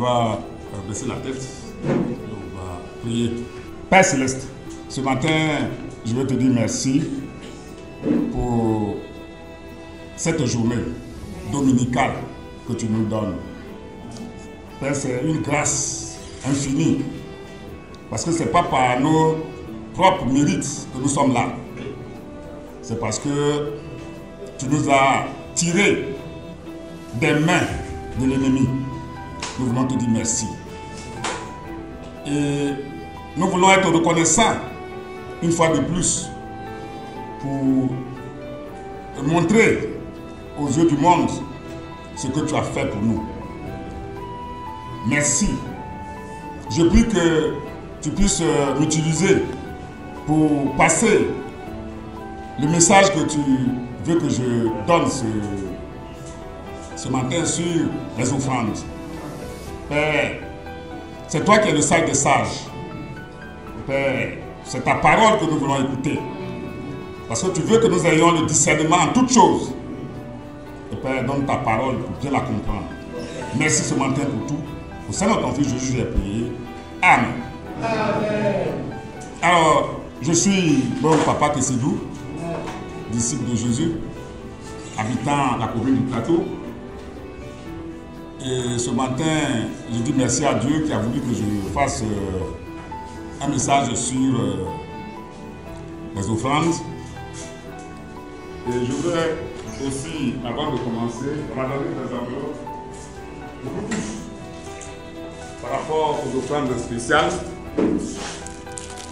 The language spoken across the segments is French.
va baisser la tête et on va prier. Père Céleste, ce matin, je veux te dire merci pour cette journée dominicale que tu nous donnes. Père, c'est une grâce infinie. Parce que ce n'est pas par nos propres mérites que nous sommes là. C'est parce que tu nous as tirés des mains de l'ennemi. Nous voulons te dire merci. Et nous voulons être reconnaissants une fois de plus pour montrer aux yeux du monde ce que tu as fait pour nous. Merci. Je prie que tu puisses m'utiliser pour passer le message que tu veux que je donne ce matin sur les offrandes. Père, c'est toi qui es le sage des sages. Père, c'est ta parole que nous voulons écouter. Parce que tu veux que nous ayons le discernement en toutes choses. Et Père, donne ta parole pour bien la comprendre. Merci ce matin pour tout. Au sein de ton Fils Jésus, j'ai prié. Amen. Amen. Alors, je suis bon papa Kessidou, disciple de Jésus, habitant la commune du Plateau. Et ce matin, je dis merci à Dieu qui a voulu que je fasse un message sur les offrandes. Et je voudrais aussi, avant de commencer, donner des enveloppes beaucoup plus par rapport aux offrandes spéciales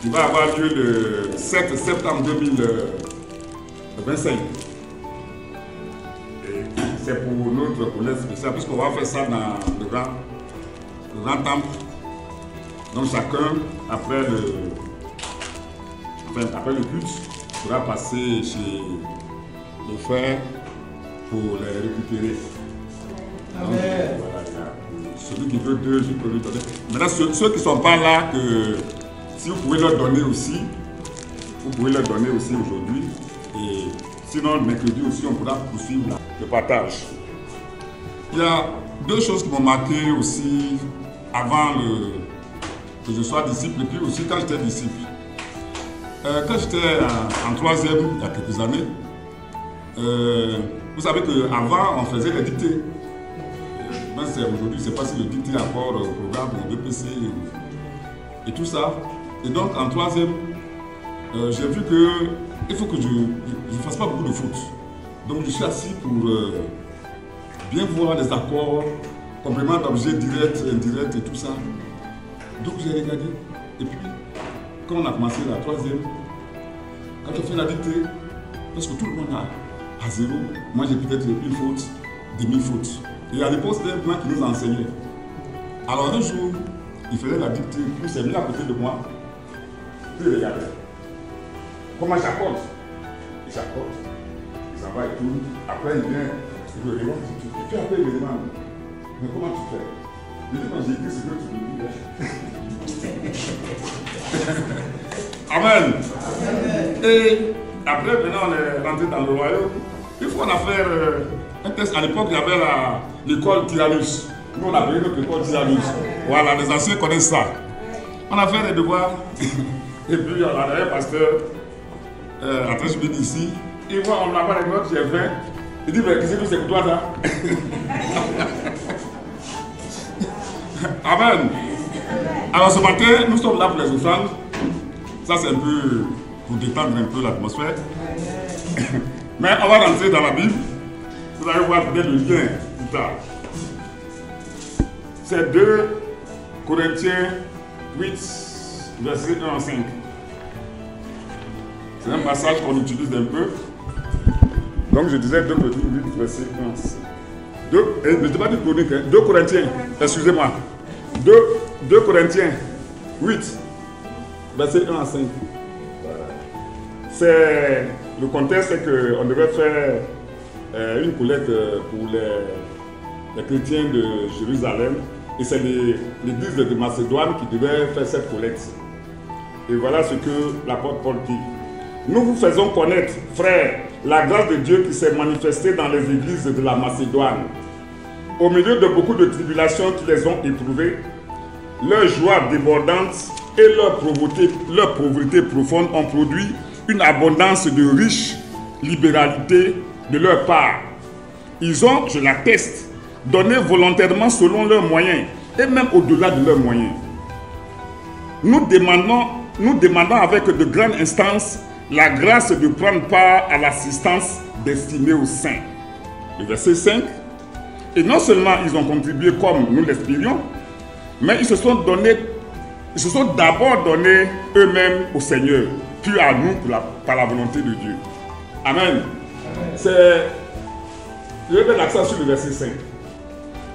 qui va avoir lieu le 7 septembre 2025. C'est pour notre collecte spéciale, puisqu'on va faire ça dans le grand temple. Donc chacun, après le culte, pourra passer chez le frère pour les récupérer. Amen. Donc, voilà, celui qui veut deux, je peux lui donner. Maintenant, ceux qui ne sont pas là, que si vous pouvez leur donner aussi, vous pouvez leur donner aussi aujourd'hui. Et sinon, le mercredi aussi, on pourra poursuivre le partage. Il y a deux choses qui m'ont marqué aussi avant que je sois disciple et puis aussi quand j'étais disciple. Quand j'étais en troisième, il y a quelques années, vous savez qu'avant, on faisait les dictées. Aujourd'hui, je ne sais pas si le dicté a encore au programme de BPC et tout ça. Et donc, en troisième, j'ai vu qu'il faut que je ne fasse pas beaucoup de fautes. Donc, je suis assis pour bien voir les accords, compléments d'objets directs, indirects et tout ça. Donc, j'ai regardé. Et puis, quand on a commencé la troisième, quand on fait la dictée, parce que tout le monde a zéro, moi j'ai peut-être une faute, demi-faute. Et à l'époque, c'était un plan qui nous enseignait. Alors, un jour, il faisait la dictée, puis il s'est mis à côté de moi. Puis il regardait. Comment j'accorde? Il s'accorde, il s'en va et tout. Après, il vient, il me regarde, et puis après, il me demande, mais comment tu fais? Je dis, moi j'ai écrit ce que tu me dis. Amen. Et après, maintenant, on est rentré dans le royaume. Une fois, on a fait un test. À l'époque, il y avait l'école Tyrannus. Nous, on a appelé notre école Tyrannus. Voilà, les anciens connaissent ça. On a fait les devoirs. Et puis, on a un pasteur. Après, je viens d'ici. Il voit, on n'a pas les notes, j'ai 20. Il dit, mais qu'est-ce que c'est pour toi, ça? Amen. Alors, ce matin, nous sommes là pour les offrandes. Ça, c'est un peu pour détendre un peu l'atmosphère. Mais on va rentrer dans la Bible. Vous allez voir peut-être le lien plus tard. C'est 2 Corinthiens 8, verset 1 à 5. C'est un passage qu'on utilise un peu. Donc je disais 2 Corinthiens 8, verset 1 à 5. Je ne sais pas du chronique, 2 Corinthiens, excusez-moi. 2 Corinthiens 8, verset 1 à 5. Le contexte, c'est qu'on devait faire une collecte pour les chrétiens de Jérusalem. Et c'est l'église de Macédoine qui devait faire cette collecte. Et voilà ce que l'apôtre Paul dit. Nous vous faisons connaître, frères, la grâce de Dieu qui s'est manifestée dans les églises de la Macédoine. au milieu de beaucoup de tribulations qui les ont éprouvées, leur joie débordante et leur pauvreté profonde ont produit une abondance de riche libéralité de leur part. Ils ont, je l'atteste, donné volontairement selon leurs moyens et même au-delà de leurs moyens. Nous demandons avec de grandes instances la grâce de prendre part à l'assistance destinée aux saints. Le verset 5. Et non seulement ils ont contribué comme nous l'espérions, mais ils se sont d'abord donnés eux-mêmes au Seigneur, puis à nous par la volonté de Dieu. Amen. Je vais mettre l'accent sur le verset 5.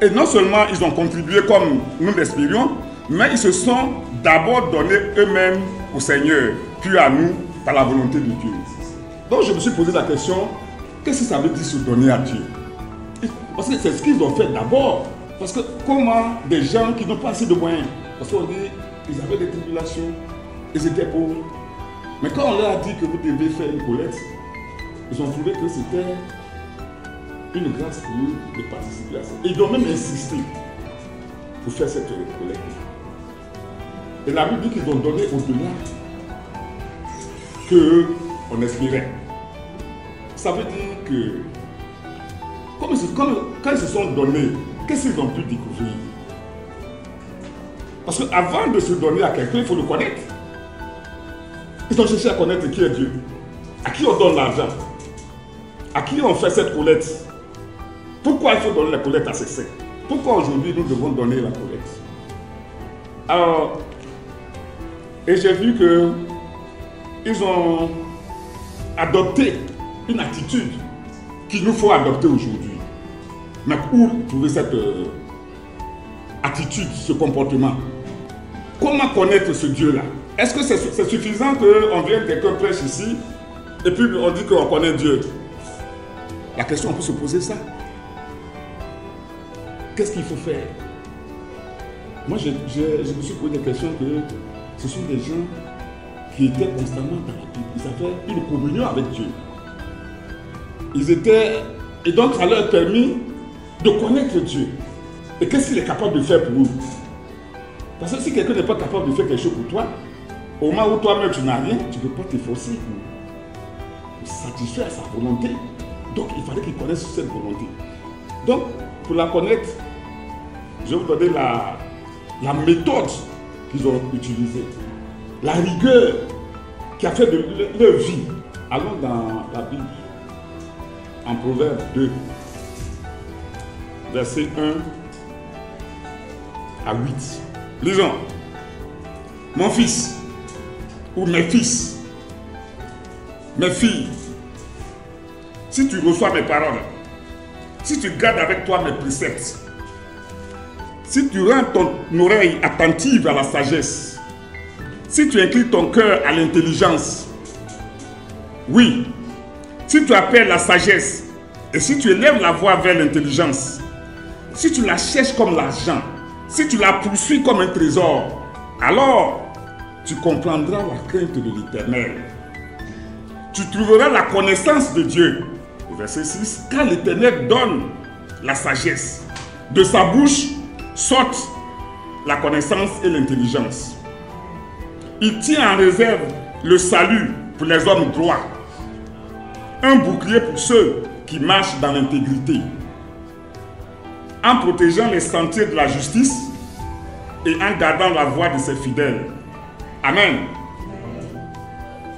Et non seulement ils ont contribué comme nous l'espérions, mais ils se sont d'abord donnés eux-mêmes au Seigneur, puis à nous par la volonté de Dieu. Donc je me suis posé la question, qu'est-ce que ça veut dire se donner à Dieu? Parce que c'est ce qu'ils ont fait d'abord. Parce que comment des gens qui n'ont pas assez de moyens, parce qu'on dit qu'ils avaient des tribulations, ils étaient pauvres. Mais quand on leur a dit que vous devez faire une collecte, ils ont trouvé que c'était une grâce pour eux de participer à ça. Et ils ont même insisté pour faire cette collecte. Et la Bible dit qu'ils ont donné au-delà qu'on espérait. Ça veut dire que quand ils se sont donnés, qu'est-ce qu'ils ont pu découvrir? Parce qu'avant de se donner à quelqu'un, il faut le connaître. Ils ont cherché à connaître qui est Dieu, à qui on donne l'argent, à qui on fait cette collecte. Pourquoi il faut donner la collecte à ces saints? Pourquoi aujourd'hui nous devons donner la collecte? Alors, et j'ai vu qu'ils ont adopté une attitude qu'il nous faut adopter aujourd'hui. Mais où trouver cette attitude, ce comportement? Comment connaître ce Dieu-là? Est-ce que c'est suffisant qu'on vienne, quelqu'un prêche ici, et puis on dit qu'on connaît Dieu? La question, on peut se poser ça. Qu'est-ce qu'il faut faire? Moi, je me suis posé la question que ce sont des gens qui étaient constamment dans la Bible. Ils avaient une communion avec Dieu. Et donc, ça leur a permis de connaître Dieu. Et qu'est-ce qu'il est capable de faire pour eux? Parce que si quelqu'un n'est pas capable de faire quelque chose pour toi, au moment où toi-même tu n'as rien, tu ne peux pas t'efforcer pour satisfaire sa volonté. Donc, il fallait qu'ils connaissent cette volonté. Donc, pour la connaître, je vais vous donner la méthode qu'ils ont utilisée. La rigueur qui a fait de leur vie. Allons dans la Bible, en Proverbe 2, verset 1 à 8. Lisons. Mon fils, ou mes fils, mes filles, si tu reçois mes paroles, si tu gardes avec toi mes préceptes, si tu rends ton oreille attentive à la sagesse, si tu inclines ton cœur à l'intelligence, oui, si tu appelles la sagesse et si tu élèves la voix vers l'intelligence, si tu la cherches comme l'argent, si tu la poursuis comme un trésor, alors tu comprendras la crainte de l'Éternel. Tu trouveras la connaissance de Dieu. Au verset 6, car l'Éternel donne la sagesse. De sa bouche sortent la connaissance et l'intelligence. Il tient en réserve le salut pour les hommes droits, un bouclier pour ceux qui marchent dans l'intégrité, en protégeant les sentiers de la justice et en gardant la voie de ses fidèles. Amen.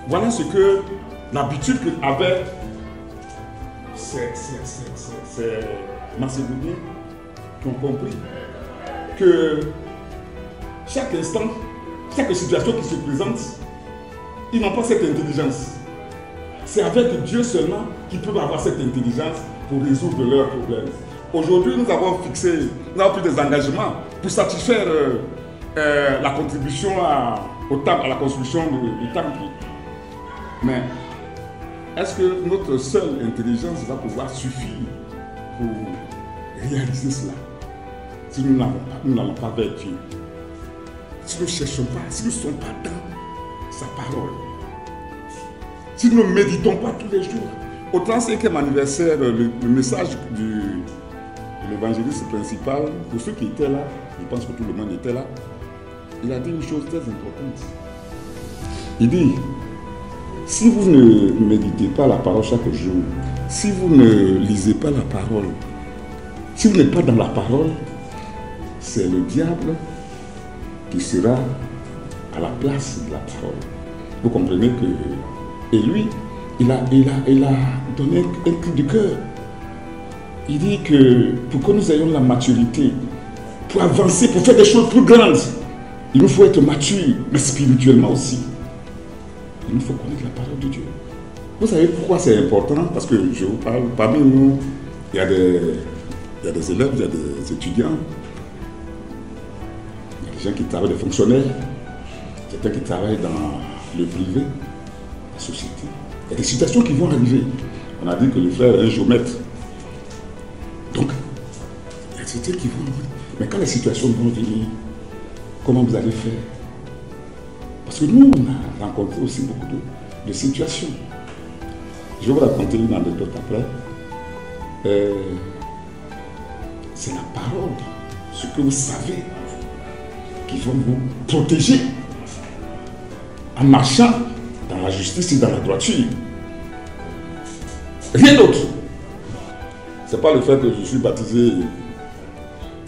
Voilà ce que l'habitude qu'avaient ces Macédoniens qui ont compris que chaque instant, chaque situation qui se présente, ils n'ont pas cette intelligence. C'est avec Dieu seulement qu'ils peuvent avoir cette intelligence pour résoudre leurs problèmes. Aujourd'hui, nous avons pris des engagements pour satisfaire la contribution à la construction du temple. Mais est-ce que notre seule intelligence va pouvoir suffire pour réaliser cela? Si nous n'allons pas vers Dieu, si nous ne cherchons pas, si nous ne sommes pas dans sa parole, si nous ne méditons pas tous les jours. Au 35e anniversaire, le message le l'évangéliste principal, pour ceux qui étaient là, je pense que tout le monde était là, il a dit une chose très importante. Il dit, si vous ne méditez pas la parole chaque jour, si vous ne lisez pas la parole, si vous n'êtes pas dans la parole, c'est le diable qui sera à la place de la parole. Vous comprenez que... Et lui, il a donné un cri de cœur. Il dit que pour que nous ayons la maturité, pour avancer, pour faire des choses plus grandes, il nous faut être mature, mais spirituellement aussi. Il nous faut connaître la parole de Dieu. Vous savez pourquoi c'est important? Parce que je vous parle, parmi nous, il y a des élèves, il y a des étudiants, il y a des gens qui travaillent, des fonctionnaires, certains qui travaillent dans le privé, la société. Il y a des situations qui vont arriver. On a dit que le frère est un géomètre. Donc, il y a des situations qui vont arriver. Mais quand les situations vont venir, comment vous allez faire? Parce que nous, on a rencontré aussi beaucoup de situations. Je vais vous raconter une anecdote après. C'est la parole, ce que vous savez, qui va vous protéger en marchant dans la justice et dans la droiture. Rien d'autre. Ce n'est pas le fait que je suis baptisé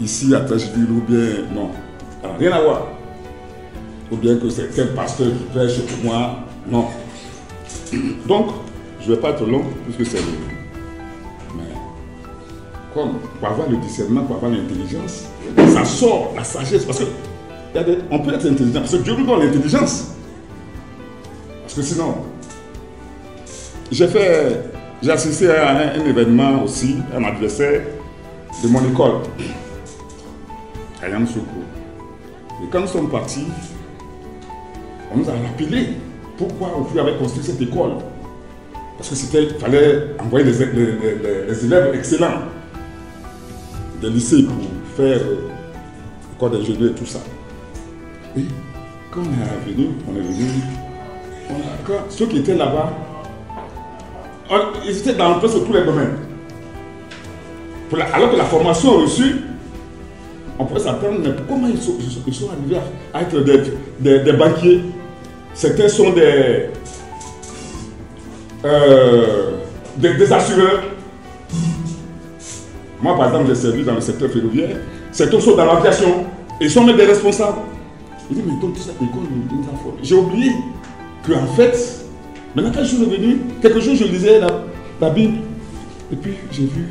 ici à Trècheville ou bien... Non, ça n'a rien à voir. Ou bien que c'est quel pasteur qui prêche pour moi. Non. Donc, je ne vais pas être long, puisque c'est le... Mais, comme, pour avoir le discernement, pour avoir l'intelligence, ça sort la sagesse. Parce que, on peut être intelligent, parce que Dieu nous donne l'intelligence. Parce que sinon, j'ai assisté à un événement aussi, un anniversaire de mon école, à Yamoussoukro. Et quand nous sommes partis, on nous a rappelé pourquoi on avait construit cette école. Parce qu'il fallait envoyer les élèves excellents des lycées pour faire l'école d'ingénieur et tout ça. Et quand on est revenu, ceux qui étaient là-bas, ils étaient dans presque tous les domaines. Alors que la formation reçue, on pourrait s'attendre, mais comment ils sont arrivés à être des banquiers? Certains sont des assureurs. Moi, par exemple, j'ai servi dans le secteur ferroviaire. Certains sont dans l'aviation. Ils sont même des responsables. Je dis, mais donc, toute cette école nous a formés. J'ai oublié qu'en fait, maintenant, quand je suis revenu, quelque chose, je lisais la Bible. Et puis, j'ai vu,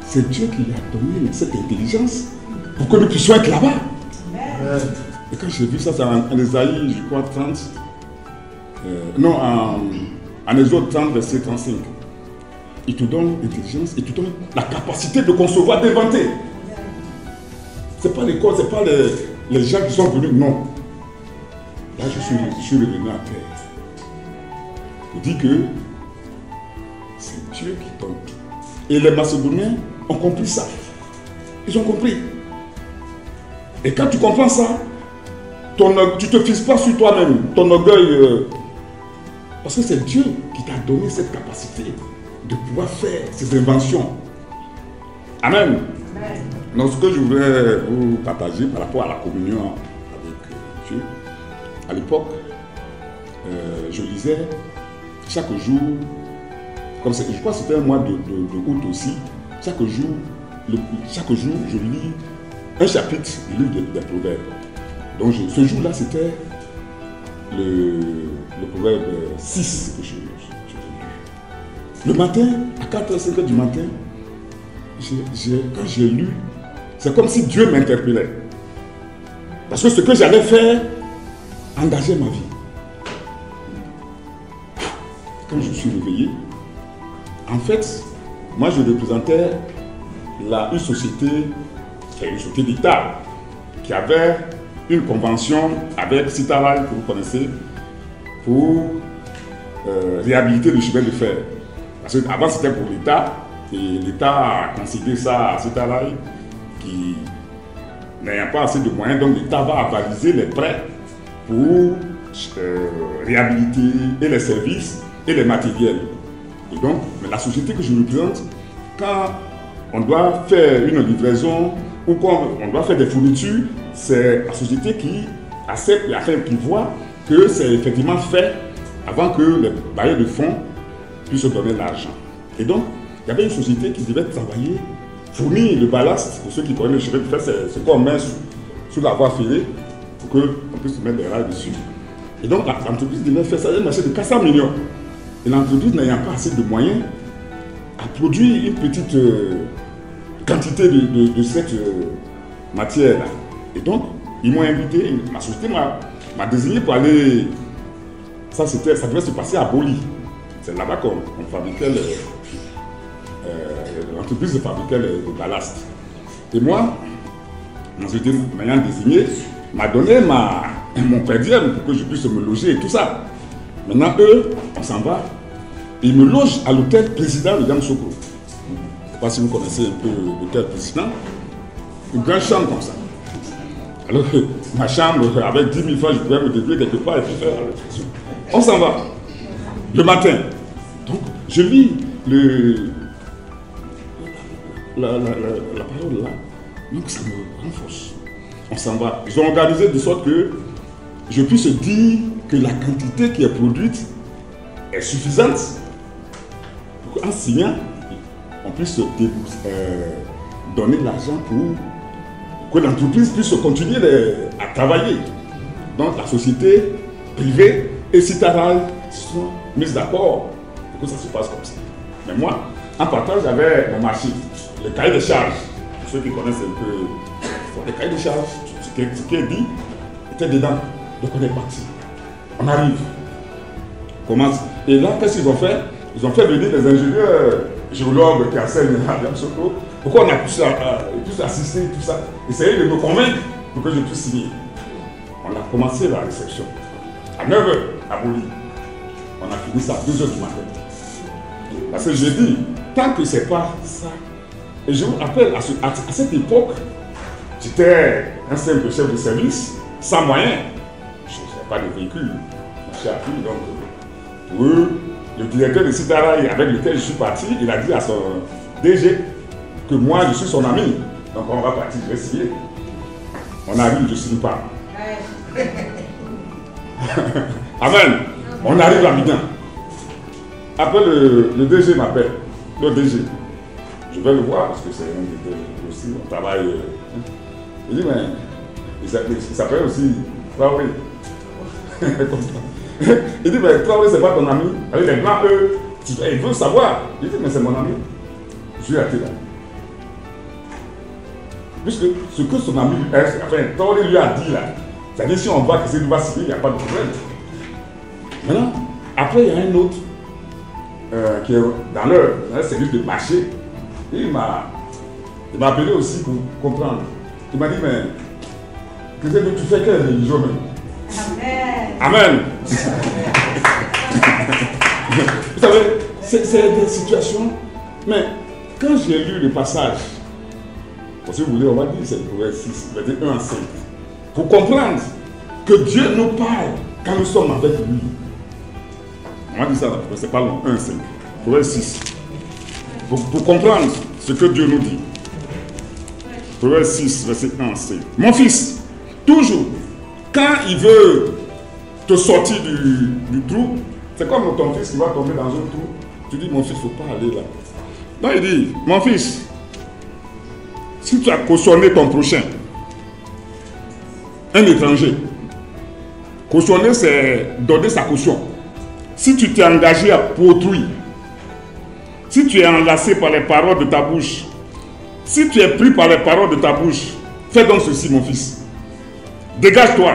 c'est Dieu qui a donné cette intelligence pour que nous puissions être là-bas. Et quand j'ai vu ça, c'est en Ésaïe, je crois, 30. En Exode 30, verset 35. Il te donne l'intelligence, il te donne la capacité de concevoir, d'inventer. Ce n'est pas l'école, ce n'est pas les gens qui sont venus, non. Là, je suis revenu à terre. Il dit que c'est Dieu qui donne tout. Et les Macédoniens ont compris ça. Ils ont compris. Et quand tu comprends ça, tu ne te fixes pas sur toi-même, ton orgueil. Parce que c'est Dieu qui t'a donné cette capacité de pouvoir faire ces inventions. Amen. Donc ce que je voudrais vous partager par rapport à la communion avec Dieu, à l'époque, je lisais chaque jour, comme je crois que c'était un mois de août aussi, chaque jour, je lis un chapitre du livre des Proverbes. Donc ce jour-là, c'était le Proverbe 6 que je lis. Le matin, à 4h, 5h du matin, quand j'ai lu, c'est comme si Dieu m'interpellait. Parce que ce que j'allais faire engageait ma vie. Quand je suis réveillé, en fait, moi je représentais une société d'État qui avait une convention avec Citarail, que vous connaissez, pour réhabiliter le chemin de fer. Parce qu'avant c'était pour l'État, et l'État a considéré ça à Citarail, qui n'ayant pas assez de moyens, donc l'État va avaliser les prêts pour réhabiliter et les services et les matériels. Et donc, la société que je représente quand on doit faire une livraison ou quand on doit faire des fournitures, c'est la société qui accepte et enfin, qui voit que c'est effectivement fait avant que les bailleurs de fonds puissent donner l'argent. Et donc, il y avait une société qui devait travailler, fournir le ballast, pour ceux qui connaissent le chemin de fer, c'est ce qu'on met sur la voie ferrée pour qu'on puisse mettre des rails dessus. Et donc, l'entreprise devait faire ça, un marché de 400 millions. Et l'entreprise n'ayant pas assez de moyens, a produit une petite quantité de cette matière-là. Et donc, ils m'ont invité, ma société m'a désigné pour aller. Ça devait se passer à Boli. C'est là-bas qu'on fabriquait l'entreprise fabriquait le ballast. Et moi, ma société m'ayant désigné, m'a donné mon per diem pour que je puisse me loger et tout ça. Maintenant, eux, on s'en va. Ils me logent à l'hôtel président de Yamoussoukro. Je ne sais pas si vous connaissez un peu l'hôtel président. Une grande chambre comme ça. Alors que ma chambre, avec 10 000 francs, je pouvais me débrouiller quelque part et puis faire la réflexion. On s'en va. Le matin. Donc, je lis la parole là. Donc, ça me renforce. On s'en va. Ils ont organisé de sorte que je puisse dire que la quantité qui est produite est suffisante pour qu'en signant, on puisse donner l'argent pour que l'entreprise puisse continuer à travailler. Donc la société privée et Citarail sont mises d'accord pour que ça se passe comme ça. Mais moi, en partant, j'avais mon marché, le cahier de charges. Pour ceux qui connaissent un peu le cahier de charges, ce qui est dit était dedans. Donc on est parti. On arrive. On commence. Et là, qu'est-ce qu'ils ont fait? Ils ont fait venir des ingénieurs géologues qui enseignent à Yamoussoukro. Pourquoi on a pu assister, tout ça, essayer de me convaincre pour que je puisse signer. On a commencé la réception à 9 h à Boli. On a fini ça à 2 h du matin. Parce que j'ai dit, tant que c'est pas ça, et je vous rappelle, à cette époque, j'étais un simple chef de service, sans moyens. Je n'avais pas de véhicule, marché à pied, donc pour eux, le directeur de Citarail avec lequel je suis parti, il a dit à son DG que moi je suis son ami. Donc on va partir, je vais signer. On arrive, je ne signe pas. Amen. On arrive à Midan. Après le DG m'appelle. Le DG. Je vais le voir parce que c'est un DG aussi, on travaille. Il dit, mais il s'appelle aussi Traoré. Il dit, mais Traoré, c'est pas ton ami. Avec les blancs, eux, il veut savoir. Il dit, mais c'est mon ami. Je lui ai attiré là. Puisque ce que son ami, enfin, Traoré lui a dit là, c'est-à-dire si on voit que c'est lui va signer, il n'y a pas de problème. Maintenant, après, il y a un autre qui est dans leur service de marché. Et il m'a appelé aussi pour comprendre. Il m'a dit, mais qu'est-ce que tu fais quelle religion même? Amen. Amen. Vous savez, c'est des situations. Mais quand j'ai lu le passage, si vous voulez, on va dire c'est le Proverbe 6, verset 1 à 5. Pour comprendre que Dieu nous parle quand nous sommes avec lui. On va dire ça, c'est pas long, 1 à 5. Proverbe 6. Pour comprendre ce que Dieu nous dit. Proverbe 6, verset 1 à 5. Mon fils, toujours, quand il veut te sortir du trou, c'est comme ton fils qui va tomber dans un trou. Tu dis, mon fils, il ne faut pas aller là. Non, il dit, mon fils, si tu as cautionné ton prochain, un étranger, cautionner, c'est donner sa caution. Si tu t'es engagé pour autrui, si tu es enlacé par les paroles de ta bouche, si tu es pris par les paroles de ta bouche, fais donc ceci, mon fils. Dégage-toi,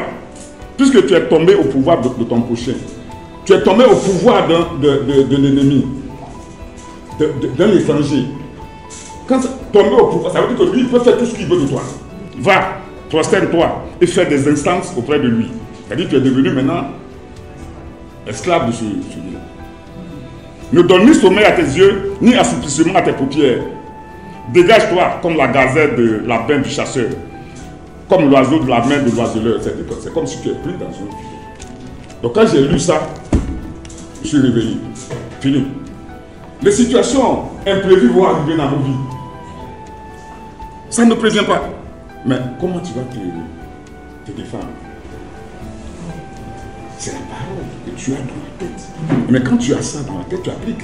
puisque tu es tombé au pouvoir de ton prochain. Tu es tombé au pouvoir de l'ennemi, d'un étranger. Quand tomber au pouvoir, ça veut dire que lui, il peut faire tout ce qu'il veut de toi. Va, prosterne-toi et fais des instances auprès de lui. C'est-à-dire que tu es devenu maintenant esclave de celui-là. Ne donne ni sommeil à tes yeux, ni assouplissement à tes paupières. Dégage-toi comme la gazelle de la bain du chasseur, comme l'oiseau de la main de l'oiseleur. C'est comme si tu es pris dans un filet. Donc quand j'ai lu ça, je suis réveillé. Fini. les situations imprévues vont arriver dans vos vies. Ça ne prévient pas. Mais comment tu vas te défendre? C'est la parole que tu as dans la tête. Mais quand tu as ça dans la tête, tu appliques.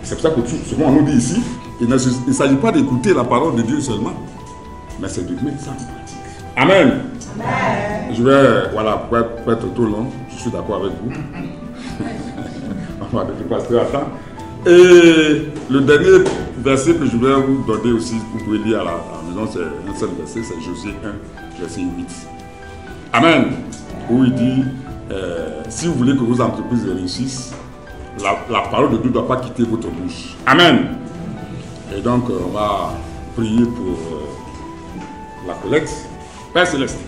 C'est pour ça que souvent on nous dit ici, il ne s'agit pas d'écouter la parole de Dieu seulement, mais c'est de mettre ça en pratique. Amen. Amen. Je vais, voilà, pour être trop long, je suis d'accord avec vous. On va le pasteur attend. Et le dernier verset que je vais vous donner aussi, vous pouvez lire à la maison, c'est un seul verset, c'est Josué 1, verset 8. Amen. Où il dit, si vous voulez que vos entreprises réussissent, la parole de Dieu ne doit pas quitter votre bouche. Amen. Et donc, on va prier pour la collecte. Père Céleste,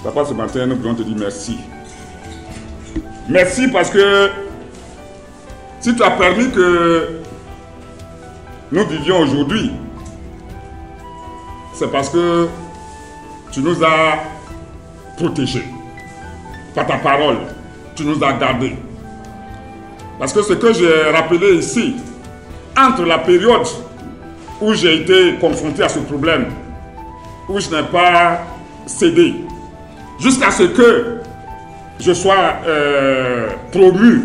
Papa, ce matin, nous voulons te dire merci. Merci parce que si tu as permis que nous vivions aujourd'hui, c'est parce que tu nous as protégés. Par ta parole, tu nous as gardés. Parce que ce que j'ai rappelé ici, entre la période où j'ai été confronté à ce problème, où je n'ai pas cédé, jusqu'à ce que je sois promu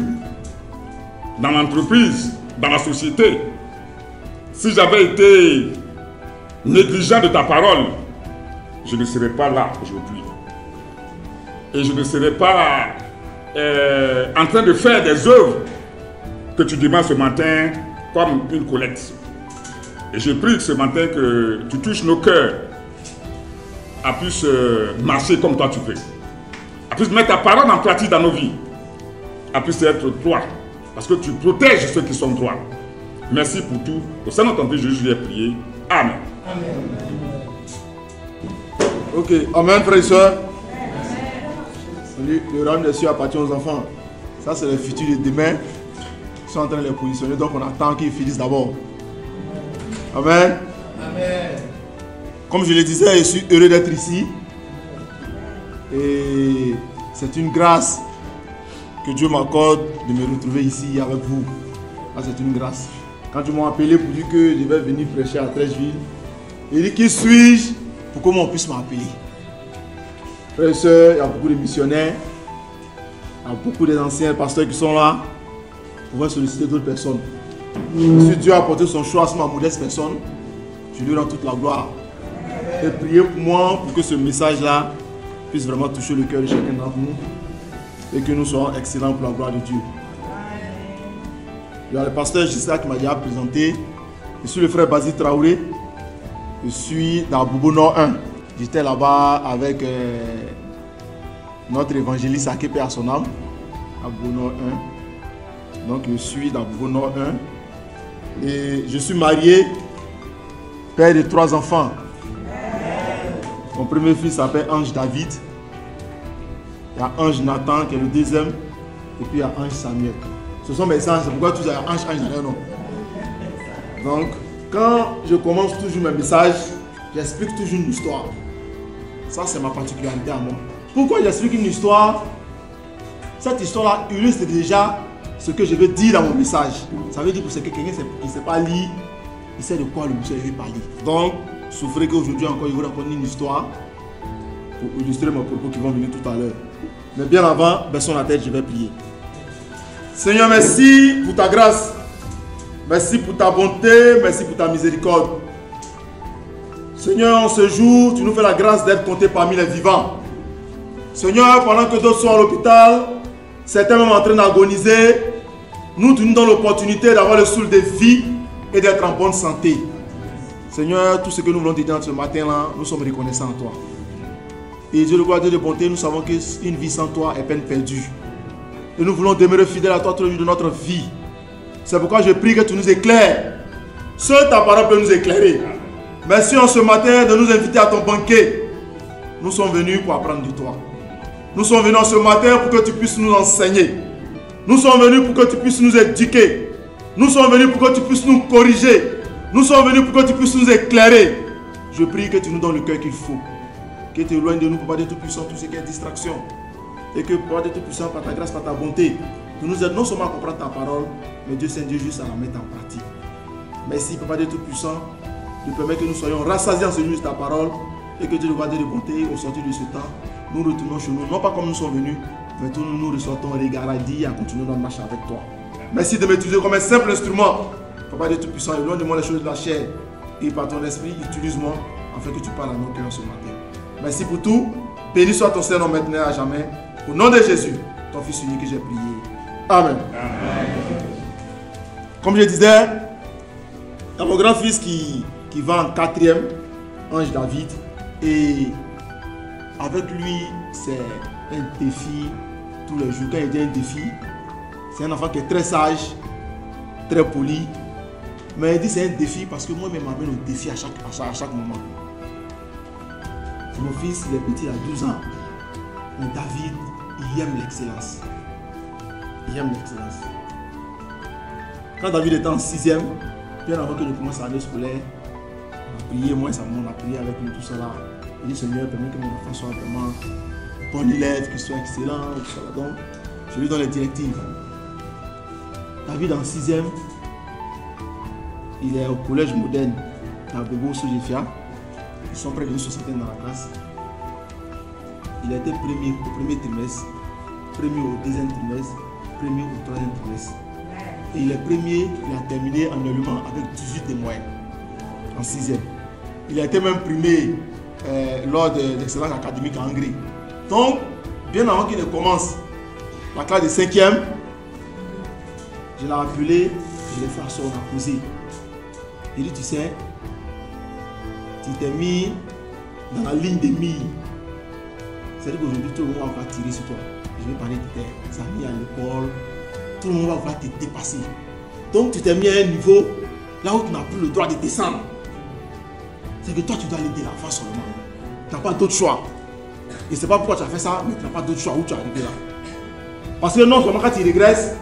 dans l'entreprise, dans la société, si j'avais été négligent de ta parole, je ne serais pas là aujourd'hui. Et je ne serais pas en train de faire des œuvres que tu demandes ce matin comme une collecte. Et je prie ce matin que tu touches nos cœurs à plus marcher comme toi tu veux, à plus mettre ta parole en pratique dans nos vies, à plus être toi, parce que tu protèges ceux qui sont toi. Merci pour tout. Au sein de ton Dieu, je vais prier. Amen. Amen. Ok, amen, frères et sœurs. Le royaume des cieux appartient aux enfants. Ça, c'est le futur de demain. Ils sont en train de les positionner, donc on attend qu'ils finissent d'abord. Amen. Amen. Comme je le disais, je suis heureux d'être ici. Et c'est une grâce que Dieu m'accorde de me retrouver ici avec vous. Ça, c'est une grâce. Quand ils m'ont appelé pour dire que je vais venir prêcher à Trècheville, il dit qui suis-je pour que l'on puisse m'appeler. Frères et sœurs, il y a beaucoup de missionnaires, il y a beaucoup d'anciens pasteurs qui sont là pour pouvoir solliciter d'autres personnes. Si Dieu a apporté son choix sur ma modeste personne, je lui rends toute la gloire. Et priez pour moi pour que ce message-là puisse vraiment toucher le cœur de chacun d'entre nous et que nous soyons excellents pour la gloire de Dieu. Il y a le pasteur Gisela qui m'a déjà présenté. Je suis le frère Basile Traoré. Je suis dans Bobo Nord 1. J'étais là-bas avec notre évangéliste Akepe à son âme, à Bobo Nord 1. Donc je suis dans Bobo Nord 1. Et je suis marié, père de 3 enfants. Mon premier fils s'appelle Ange David. Il y a Ange Nathan qui est le deuxième. Et puis il y a Ange Samuel. Ce sont mes anges, c'est pourquoi tu dis Ange Daniel, non. Donc, quand je commence toujours mes messages, j'explique toujours une histoire. Ça, c'est ma particularité à moi. Pourquoi j'explique une histoire? Cette histoire-là illustre déjà ce que je veux dire dans mon message. Ça veut dire que c'est quelqu'un qui ne sait pas lire, il sait de quoi le monsieur veut parler. Donc, souffrez qu'aujourd'hui encore, je vous raconte une histoire pour illustrer mes propos qui vont venir tout à l'heure. Mais bien avant, baissons la tête, je vais prier. Seigneur, merci pour ta grâce. Merci pour ta bonté. Merci pour ta miséricorde. Seigneur, en ce jour, tu nous fais la grâce d'être compté parmi les vivants. Seigneur, pendant que d'autres sont à l'hôpital, certains même en train d'agoniser, nous, tu nous donnes l'opportunité d'avoir le souffle de vie et d'être en bonne santé. Seigneur, tout ce que nous voulons te dire ce matin-là, nous sommes reconnaissants à toi. Et Dieu, le gloire, Dieu de bonté, nous savons qu'une vie sans toi est peine perdue. Et nous voulons demeurer fidèles à toi tout le jour de notre vie. C'est pourquoi je prie que tu nous éclaires. Seule ta parole peut nous éclairer. Merci en ce matin de nous inviter à ton banquet. Nous sommes venus pour apprendre de toi. Nous sommes venus en ce matin pour que tu puisses nous enseigner. Nous sommes venus pour que tu puisses nous éduquer. Nous sommes venus pour que tu puisses nous corriger. Nous sommes venus pour que tu puisses nous éclairer. Je prie que tu nous donnes le cœur qu'il faut. Que tu éloignes de nous, Papa de Tout-Puissant, tout ce qui est distraction. Et que, Papa de Tout-Puissant, par ta grâce, par ta bonté, de nous aider non seulement à comprendre ta parole, mais Dieu Saint-Dieu juste à la mettre en pratique. Merci, Papa Dieu Tout-Puissant, de permettre que nous soyons rassasiés en ce jour de ta parole et que Dieu nous garde de bonté au sortir de ce temps. Nous retournons chez nous, non pas comme nous sommes venus, mais tous nous ressortons regarder à continuer notre marche avec toi. Merci de m'utiliser comme un simple instrument. Papa Dieu Tout-Puissant, éloigne-moi les choses de la chair et par ton esprit, utilise-moi afin que tu parles à nos cœurs ce matin. Merci pour tout. Béni soit ton Seigneur maintenant et à jamais. Au nom de Jésus, ton Fils unique que j'ai prié. Amen. Amen. Comme je disais, il y a mon grand-fils qui va en 4e, Ange David. Et avec lui, c'est un défi tous les jours. Quand il dit un défi, c'est un enfant qui est très sage, très poli. Mais il dit c'est un défi parce que moi-même m'amène au défi à chaque moment. Mon fils, il est petit, il a 12 ans. Mais David, il aime l'excellence. Il aime l'excellence. Quand David était en 6e, bien avant que je commence l'année scolaire, on a prié, moi et sa maman, on a prié avec lui, tout cela. Il dit Seigneur, permets que mon enfant soit vraiment bon élève, qu'il soit excellent, tout cela. Donc, je lui donne les directives. David en 6e, il est au collège moderne, à Bobo Sojefia. Ils sont près d'une soixantaine dans la classe. Il a été premier au premier trimestre, premier au deuxième trimestre, premier au troisième trimestre. Et il est premier, il a terminé en allemand avec 18 de moyenne, en 6e. Il a été même primé lors de l'excellence académique en Hongrie. Donc, bien avant qu'il ne commence la classe de 5e, je l'ai appelé, je l'ai fait asseoir, on a causé. Il dit, tu sais, tu t'es mis dans la ligne des milles. C'est-à-dire qu'aujourd'hui, tout le monde va tirer sur toi. Je vais parler de tes amis à l'école. Tout le monde va te dépasser. Donc, tu t'es mis à un niveau là où tu n'as plus le droit de descendre. C'est que toi, tu dois aller de l'avant seulement. Tu n'as pas d'autre choix. Et c'est pas pourquoi tu as fait ça, mais tu n'as pas d'autre choix où tu es arrivé là. Parce que non seulement quand tu régresses,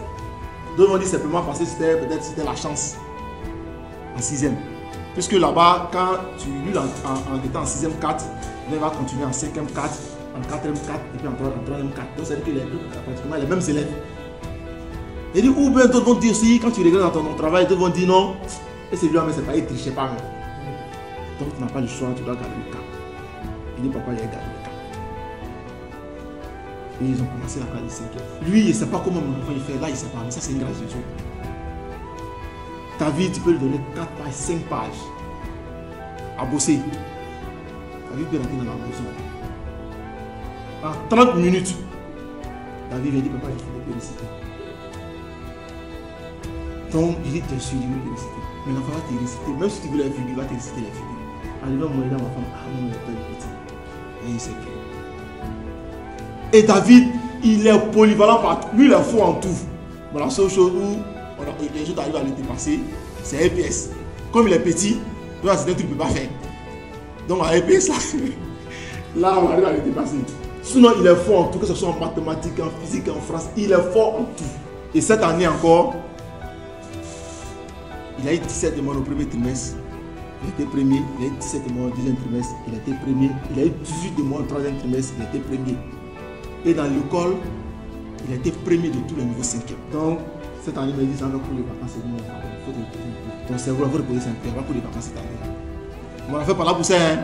d'autres vont dire simplement parce que peut-être c'était la chance. En 6e. Puisque là-bas, quand tu lui en étant en 6e 4, il va continuer en 5e 4, en 4e 4 et puis en 3e 4. Donc, c'est-à-dire qu'il est pratiquement les mêmes élèves. Et dit, ou bien d'autres vont dire aussi, quand tu regrettes dans ton travail, d'autres vont dire non, et c'est lui, mais c'est pas, il ne trichait pas. Mais. Donc, tu n'as pas le choix, tu dois garder le cap. Il dit, papa, il a gardé le cap. Et ils ont commencé la classe de 5e. Lui, il ne sait pas comment mon enfant il fait. Là, il ne sait pas, mais ça, c'est une grâce de Dieu. Ta vie, tu peux lui donner 4 pages, 5 pages à bosser. Ta vie peut rentrer dans la maison. En 30 minutes, la vie vient dire, papa, il faut réciter. Donc, il dit, tu es sûr, il veut réciter. Mais l'enfant va te réciter. Même si tu veux les figures, il va te réciter les figures. Arrivé à mon état, ma femme, ah non, il n'est pas petit. Et il sait que. Et David, il est polyvalent partout. Lui, il est fort en tout. Bon, la seule chose où les autres arrivent à le dépasser, c'est EPS. Comme il est petit, c'est un truc qu'il ne peut pas faire. Donc, à EPS, là, on arrive à le dépasser. Sinon, il est fort en tout, que ce soit en mathématiques, en physique, en France, il est fort en tout. Et cette année encore, il a eu 17 demandes au premier trimestre. Il était premier. Il a eu 17 demandes au deuxième trimestre. Il a été premier. Il a eu 18 demandes au troisième trimestre. Il a été premier. Et dans l'école, il a été premier de tous les niveaux 5e. Donc, cette année, il m'a dit ça va pour les vacances. Ton cerveau va reposer son père. Va pour les vacances cette année. On m'a fait par là pour ça. Hein.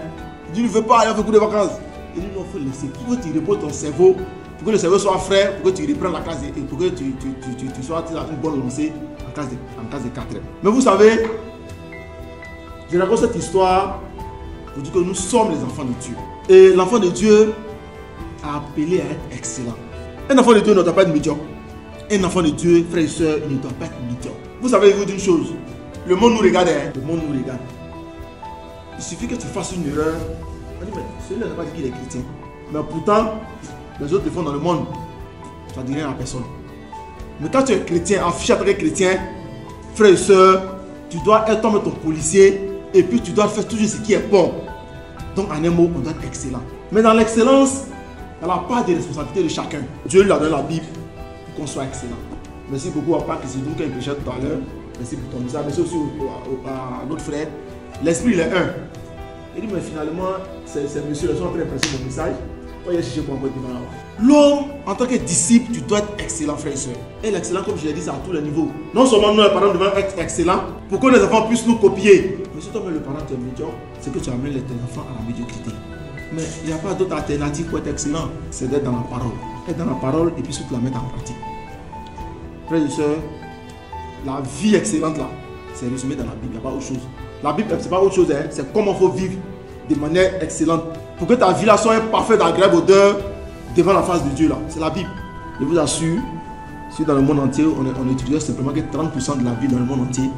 Il dit, il ne veut pas aller faire pour les vacances. Il dit, non, il faut laisser. Il faut que tu reposes ton cerveau. Pour que le cerveau soit frais. Pour que tu reprennes la classe. Et pour que tu sois une bonne lancée. En classe de 4e. Mais vous savez, je raconte cette histoire pour dire que nous sommes les enfants de Dieu. Et l'enfant de Dieu a appelé à être excellent. Un enfant de Dieu ne doit pas être médiocre. Un enfant de Dieu, frères et sœurs, il ne doit pas être médiocre. Vous savez, je vous dis une chose. Le monde nous regarde. Hein? Le monde nous regarde. Il suffit que tu fasses une erreur. On dit, mais celui-là n'a pas dit qu'il est chrétien. Mais pourtant, les autres le font dans le monde. Ça ne dit rien à personne. Mais quand tu es chrétien, affiché à tant que chrétien, frère et soeur, tu dois être comme ton policier et puis tu dois faire toujours ce qui est bon. Donc en un mot, on doit être excellent. Mais dans l'excellence, il y a la part des responsabilités de chacun. Dieu lui a donné la Bible pour qu'on soit excellent. Merci beaucoup à Pâques, c'est nous qui a prêché tout à l'heure. Merci pour ton message. Merci aussi à notre frère. L'esprit il est un. Il dit mais finalement, c'est monsieur le soir en train de prêcher mon message. Il a cherché pour un peu de mal. L'homme, en tant que disciple, tu dois être excellent, frère et soeur. Et l'excellent, comme je l'ai dit, c'est à tous les niveaux. Non seulement nous, les parents, devons être excellents pour que les enfants puissent nous copier. Mais si toi, le parent, tu es médiocre, c'est que tu amènes tes enfants à la médiocrité. Mais il n'y a pas d'autre alternative pour être excellent. C'est d'être dans la parole. Être dans la parole et puis surtout la mettre en pratique. Frères et sœurs, la vie excellente là, c'est résumé dans la Bible. Il n'y a pas autre chose. La Bible, c'est pas autre chose, hein. C'est comment il faut vivre de manière excellente. Pour que ta vie là soit un parfait agréable odeur devant la face de Dieu là. C'est la Bible. Je vous assure, si dans le monde entier, on étudie simplement que 30% de la vie dans le monde entier,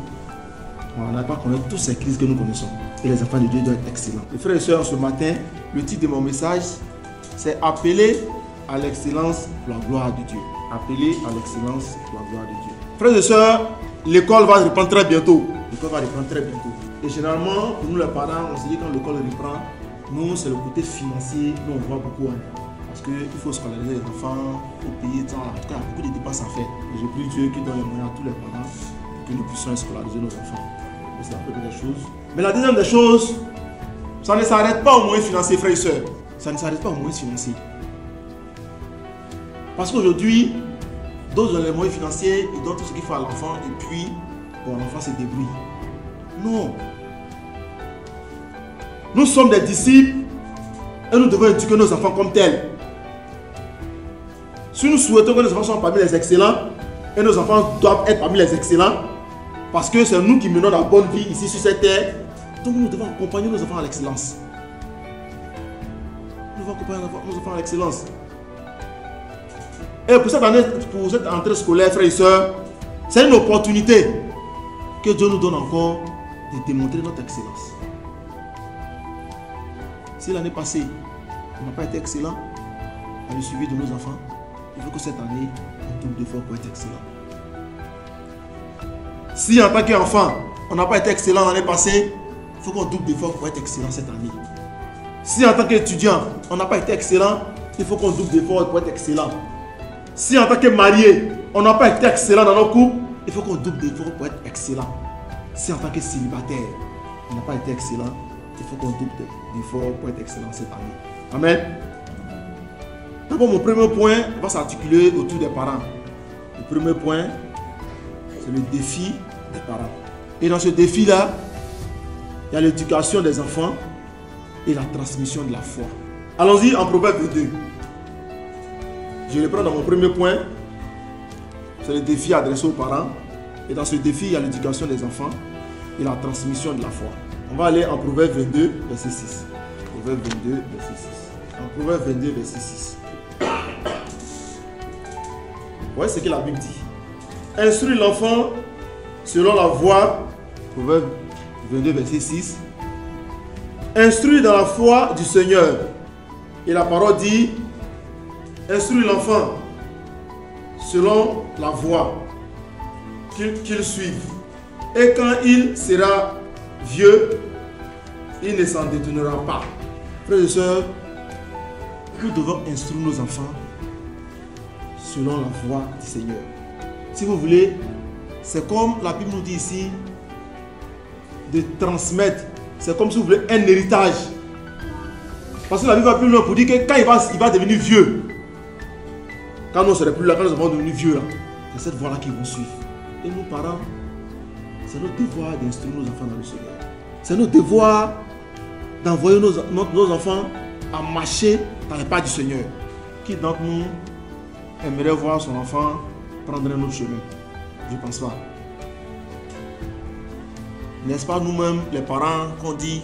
on n'a pas connaître toutes ces crises que nous connaissons. Et les enfants de Dieu doivent être excellents. Les frères et sœurs, ce matin, le titre de mon message, c'est appeler à l'excellence pour la gloire de Dieu. Appeler à l'excellence pour la gloire de Dieu. Frères et sœurs, l'école va reprendre très bientôt. L'école va reprendre très bientôt. Et généralement, pour nous les parents, on se dit quand l'école reprend, nous, c'est le côté financier, nous on voit beaucoup. Parce qu'il faut scolariser les enfants, il faut payer, en tout cas, il y a beaucoup de dépenses à faire. Et je prie Dieu qui donne les moyens à tous les parents pour que nous puissions scolariser nos enfants. C'est la première des choses. Mais la deuxième des choses, ça ne s'arrête pas au moyen financier, frères et sœurs. Ça ne s'arrête pas au moyen financier. Parce qu'aujourd'hui, d'autres ont les moyens financiers, ils donnent tout ce qu'il faut à l'enfant et puis l'enfant se débrouille. Non. Nous sommes des disciples et nous devons éduquer nos enfants comme tels. Si nous souhaitons que nos enfants soient parmi les excellents, et nos enfants doivent être parmi les excellents, parce que c'est nous qui menons la bonne vie ici sur cette terre, donc nous devons accompagner nos enfants à l'excellence. Nous devons accompagner nos enfants à l'excellence. Et pour cette entrée scolaire, frères et sœurs, c'est une opportunité que Dieu nous donne encore de démontrer notre excellence. Si l'année passée, on n'a pas été excellent dans le suivi de nos enfants, il faut que cette année, on double d'efforts pour être excellent. Si en tant qu'enfant, on n'a pas été excellent l'année passée, il faut qu'on double d'efforts pour être excellent cette année. Si en tant qu'étudiant, on n'a pas été excellent, il faut qu'on double d'efforts pour être excellent. Si en tant que marié, on n'a pas été excellent dans nos couples, il faut qu'on double d'efforts pour être excellent. Si en tant que célibataire, on n'a pas été excellent, il faut qu'on double d'efforts pour être excellent cette année. Amen. D'abord, mon premier point va s'articuler autour des parents. Le premier point, c'est le défi des parents. Et dans ce défi-là, il y a l'éducation des enfants et la transmission de la foi. Allons-y en Proverbe 22. Je le prends dans mon premier point. C'est le défi adressé aux parents. Et dans ce défi, il y a l'éducation des enfants et la transmission de la foi. On va aller en Proverbe 22, verset 6. Proverbe 22, verset 6. En Proverbe 22, verset 6. Vous voyez ce que la Bible dit. Instruis l'enfant selon la voie. Proverbe 22, verset 6. Instruis dans la foi du Seigneur. Et la parole dit, instruis l'enfant selon la voie qu'il suive. Et quand il sera vieux, il ne s'en détournera pas. Frères et sœurs, nous devons instruire nos enfants selon la voie du Seigneur. Si vous voulez, c'est comme la Bible nous dit ici, de transmettre. C'est comme si vous voulez un héritage. Parce que la Bible va plus loin pour dire que quand il va devenir vieux, quand nous ne serons plus là, quand nous allons devenir vieux, c'est cette voie-là qu'ils vont suivre. Et nous, parents, c'est notre devoir d'instruire nos enfants dans le Seigneur. C'est notre devoir d'envoyer nos enfants à marcher dans les pas du Seigneur. Qui d'entre nous aimerait voir son enfant prendre un autre chemin? Je ne pense pas. N'est-ce pas nous-mêmes, les parents, qu'on dit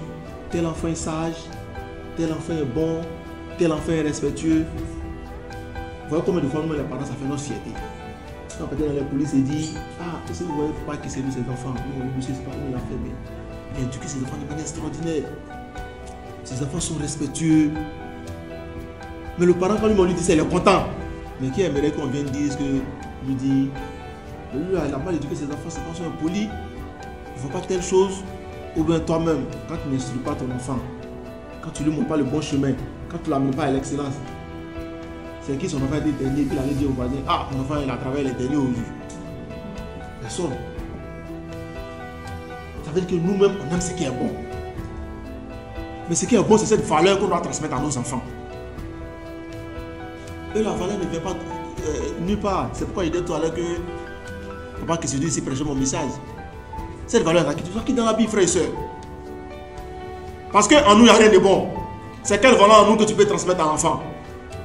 tel enfant est sage, tel enfant est bon, tel enfant est respectueux? Vous voyez combien de fois nous, les parents, ça fait notre fierté. Quand peut-être dans les polices, ils disent, ah, est-ce que vous voyez pas que c'est nous ces enfants? Non, monsieur, c'est pas nous, il a fait, mais il a éduqué ces enfants de manière extraordinaire. Ces enfants sont respectueux. Mais le parent, quand lui dit ça, il est content. Mais qui aimerait qu'on vienne dire ce que lui dit? Lui, il n'a pas éduqué ses enfants, ses enfants sont impolis. Il ne faut pas telle chose. Ou bien toi-même, quand tu n'instruis pas ton enfant, quand tu ne lui montres pas le bon chemin, quand tu ne l'amènes pas à l'excellence, c'est qui son enfant est dernier, puis il allait dire au voisin, ah, mon enfant il a travaillé les derniers aujourd'hui. Personne. Ça veut dire que nous-mêmes, on aime ce qui est bon. Mais ce qui est bon, c'est cette valeur qu'on doit transmettre à nos enfants. Et la valeur ne vient pas nulle part. C'est pourquoi il dit tout à l'heure que papa qui se dit ici prêcher mon message. Cette valeur là qui est dans la Bible, frère et soeur. Parce qu'en nous, il n'y a rien de bon. C'est quelle valeur en nous que tu peux transmettre à l'enfant?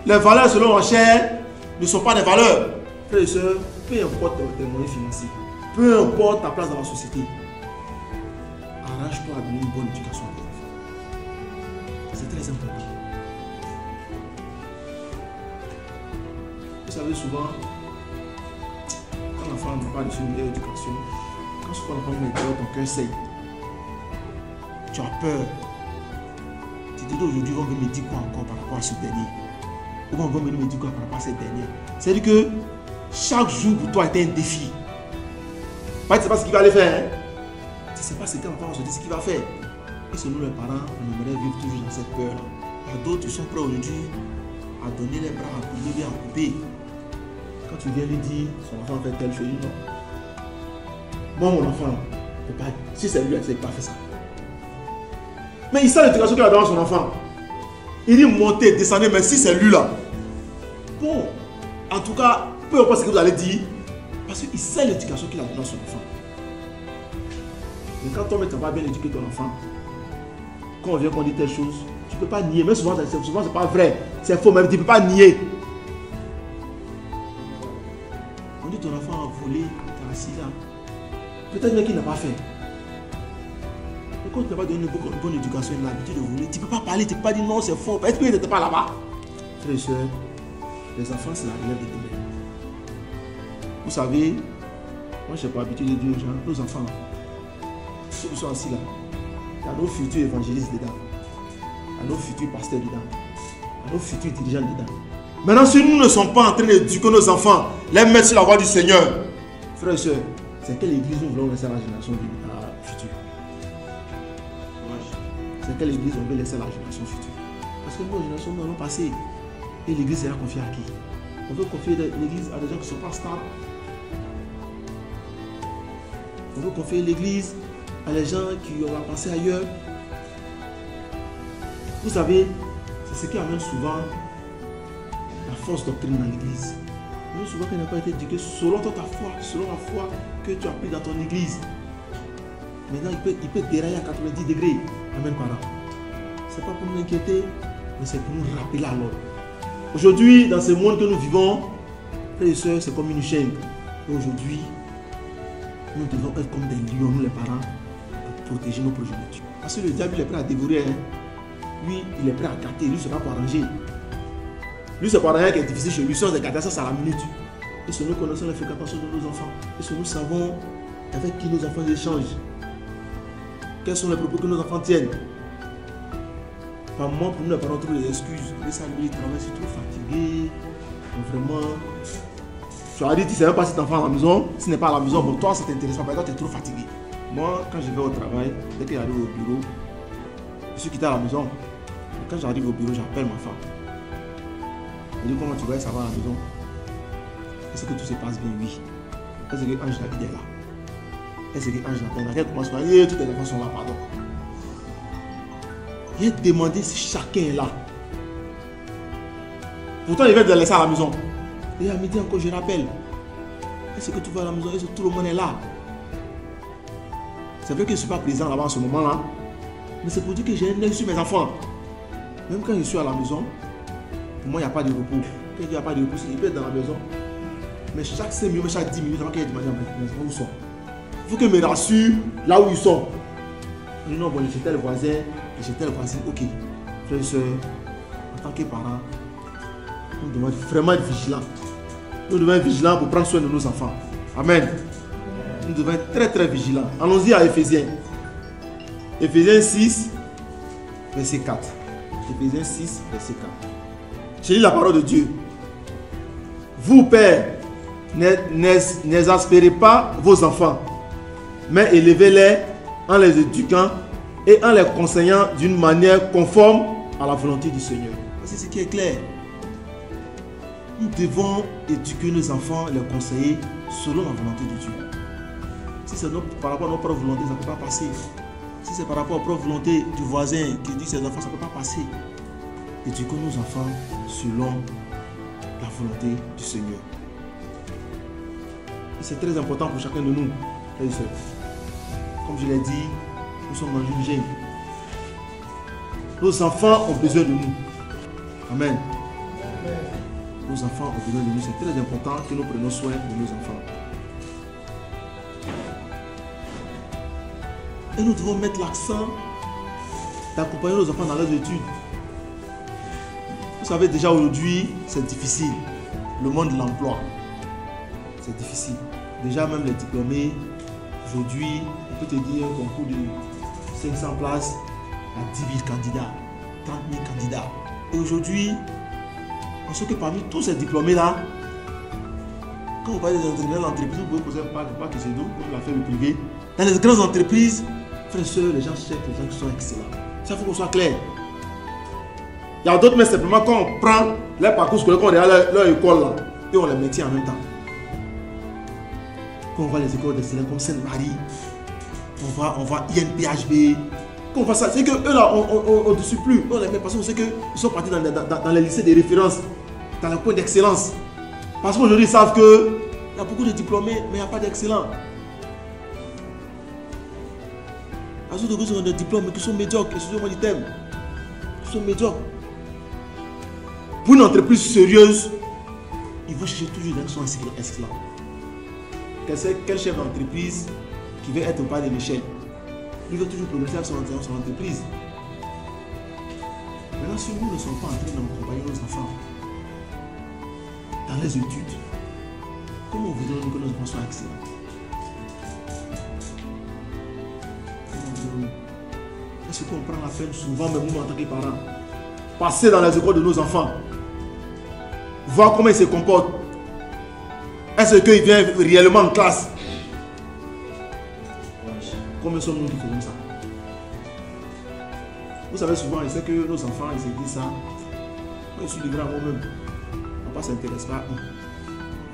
Les valeurs selon la chair ne sont pas des valeurs. Frère et soeur, peu importe tes moyens financiers, peu importe ta place dans la société, arrange-toi à donner une bonne éducation à tes enfants. C'est très important. Vous savez, souvent, quand l'enfant n'a pas reçu une meilleure éducation, quand souvent l'enfant met ton cœur saigne, tu as peur. Tu te dis aujourd'hui, on veut me dire quoi encore par rapport à ce dernier? Ou on va me dire quoi par rapport à cette dernière? C'est-à-dire que chaque jour pour toi est un défi. Tu ne sais pas ce qu'il va aller faire. Hein? Tu ne sais pas ce que l'enfant va se dire, ce qu'il va faire. Et selon les parents, on aimerait vivre toujours dans cette peur-là. Il y a d'autres qui sont prêts aujourd'hui à donner les bras, à couper, à couper. Quand tu viens lui dire, son enfant fait telle chose, non. Moi, mon enfant, pas, si c'est lui, il n'a pas fait ça. Mais il sait l'éducation qu'il a dans son enfant. Il dit monter, descendre, mais si c'est lui là. Bon, en tout cas, peu importe ce que vous allez dire, parce qu'il sait l'éducation qu'il a dans son enfant. Mais quand toi, tu n'as pas bien éduqué ton enfant, quand on vient qu'on dit telle chose, tu ne peux pas nier. Mais souvent, c'est pas vrai. C'est faux, même tu ne peux pas nier. On dit ton enfant a volé, tu as assis là. Peut-être même qu'il n'a pas fait. Mais quand tu n'as pas donné une bonne éducation, une habitude de voler, tu ne peux pas parler, tu ne peux pas dire non, c'est faux. Est-ce qu'il n'était pas là-bas? Frères et sœurs, les enfants, c'est la relève de demain. Vous savez, moi, je n'ai pas l'habitude de dire aux gens, nos enfants, ceux qui sont assis là, il y a nos futurs évangélistes dedans, il y a nos futurs pasteurs dedans, il y a nos futurs dirigeants dedans. Maintenant, si nous ne sommes pas en train d'éduquer nos enfants, les mettre sur la voie du Seigneur, frères et sœurs, c'est quelle église nous voulons laisser à la génération future? C'est quelle église on veut laisser à la génération future? Parce que nos générations nous allons passer. Et l'église sera confiée à qui? On veut confier l'église à des gens qui ne sont pas stables. On veut confier l'église à les gens qui ont pensé ailleurs. Vous savez, c'est ce qui amène souvent la fausse doctrine dans l'église. Souvent qu'elle n'a pas été éduquée selon ta foi, selon la foi que tu as pris dans ton église. Maintenant, il peut dérailler à 90 degrés. Amen, parents. Ce n'est pas pour nous inquiéter, mais c'est pour nous rappeler à l'ordre. Aujourd'hui, dans ce monde que nous vivons, frères et sœurs, c'est comme une chaîne. Aujourd'hui, nous devons être comme des lions, nous les parents, pour protéger nos progénitures. Parce que le diable, il est prêt à dévorer. Hein. Lui, il est prêt à gâter. Lui, ce n'est pas pour arranger. Lui, c'est pas rien qui est difficile chez lui. Si on se gâte ça, c'est à la minute. Et si nous connaissons les fréquentations de nos enfants, et si nous savons avec qui nos enfants échangent, quels sont les propos que nos enfants tiennent. Par moment, pour nous, les parents trouvent des excuses. Mais ça, lui, il travaille, c'est trop fatigué. Donc, vraiment, tu as dit, tu ne sais même pas si tu es enfant à la maison. Si tu n'es pas à la maison, bon, toi, ça t'intéresse pas. Parce que tu es trop fatigué. Moi, quand je vais au travail, dès que j'arrive au bureau, je suis quitté à la maison. Et quand j'arrive au bureau, j'appelle ma femme. Je dis, comment tu vas, ça va à la maison? Est-ce que tout se passe bien? Oui. Est-ce que Angela est là? Est-ce que Angela est là? Elle commence par dire, toutes les enfants sont là, pardon. J'ai demandé si chacun est là. Pourtant, il va te laisser à la maison. Et à midi encore, je rappelle. Est-ce que tu vas à la maison? Est-ce que tout le monde est là? C'est vrai que je ne suis pas présent là-bas en ce moment-là. Mais c'est pour dire que j'ai un œil sur mes enfants. Même quand je suis à la maison, pour moi, il n'y a pas de repos. Quand il n'y a pas de repos, il peut être dans la maison. Mais chaque 5 minutes, chaque 10 minutes, avant qu'il y ait demandé à mes enfants où ils sont. Il faut que je me rassure là où ils sont. Je dis non, bon, j'étais le voisin, j'étais le voisin. Ok, frères et sœurs, en tant que parents, nous devons vraiment être vigilants. Nous devons être vigilants pour prendre soin de nos enfants. Amen. Nous devons être très très vigilants. Allons-y à Éphésiens. Éphésiens 6, verset 4. Éphésiens 6, verset 4. Je lis la parole de Dieu. Vous, pères, n'exaspérez pas vos enfants, mais élevez-les en les éduquant et en les conseillant d'une manière conforme à la volonté du Seigneur. C'est ce qui est clair. Nous devons éduquer nos enfants, les conseiller selon la volonté de Dieu. Si c'est par rapport à notre propre volonté, ça ne peut pas passer. Si c'est par rapport à la propre volonté du voisin qui dit ses enfants, ça ne peut pas passer. Éduquons nos enfants selon la volonté du Seigneur. Et c'est très important pour chacun de nous, frères et sœurs. Comme je l'ai dit, nous sommes dans une gêne. Nos enfants ont besoin de nous. Amen. Nos enfants ont besoin de nous. C'est très important que nous prenions soin de nos enfants. Et nous devons mettre l'accent d'accompagner nos enfants dans leurs études. Vous savez déjà aujourd'hui, c'est difficile. Le monde de l'emploi, c'est difficile. Déjà même les diplômés, aujourd'hui, on peut te dire un concours de 500 places à 10 000 candidats, 30 000 candidats. Et aujourd'hui, on sait que parmi tous ces diplômés-là, quand vous parlez des grandes entreprises, vous pouvez poser un pas que c'est nous, comme l'a fait le privé. Dans les grandes entreprises, frères et sœurs, les gens cherchent les gens qui sont excellents. Ça, il faut qu'on soit clair. Il y a d'autres, mais simplement quand on prend les parcours scolaires, quand on regarde leur école là, et on les maintient en même temps. Quand on voit les écoles d'excellence comme Sainte-Marie, on voit INPHB, quand on voit ça, c'est qu'eux là, on ne suit plus. On les met parce qu'on sait qu'ils sont partis dans les lycées de référence, dans les points d'excellence. Parce qu'aujourd'hui, ils savent qu'il y a beaucoup de diplômés, mais il n'y a pas d'excellents. Les autres ont des diplômes qui sont médiocres, excusez-moi du terme, qui sont médiocres. Pour une entreprise sérieuse, il faut chercher toujours des gens qui sont excellents. Quel chef d'entreprise qui veut être au pas de l'échelle, il veut toujours progresser avec son entreprise. Maintenant, si nous ne sommes pas en train d'accompagner nos enfants dans les études, comment voudrions-nous que nos enfants soient excellents? Est-ce qu'on prend la peine souvent, même nous en tant que parents, passer dans les écoles de nos enfants, voir comment ils se comportent? Est-ce qu'ils viennent réellement en classe? Combien sommes-nous qui faisons ça? Vous savez souvent, je sais que nos enfants, ils se disent ça. Moi, je suis livré à moi-même. Papa ne s'intéresse pas.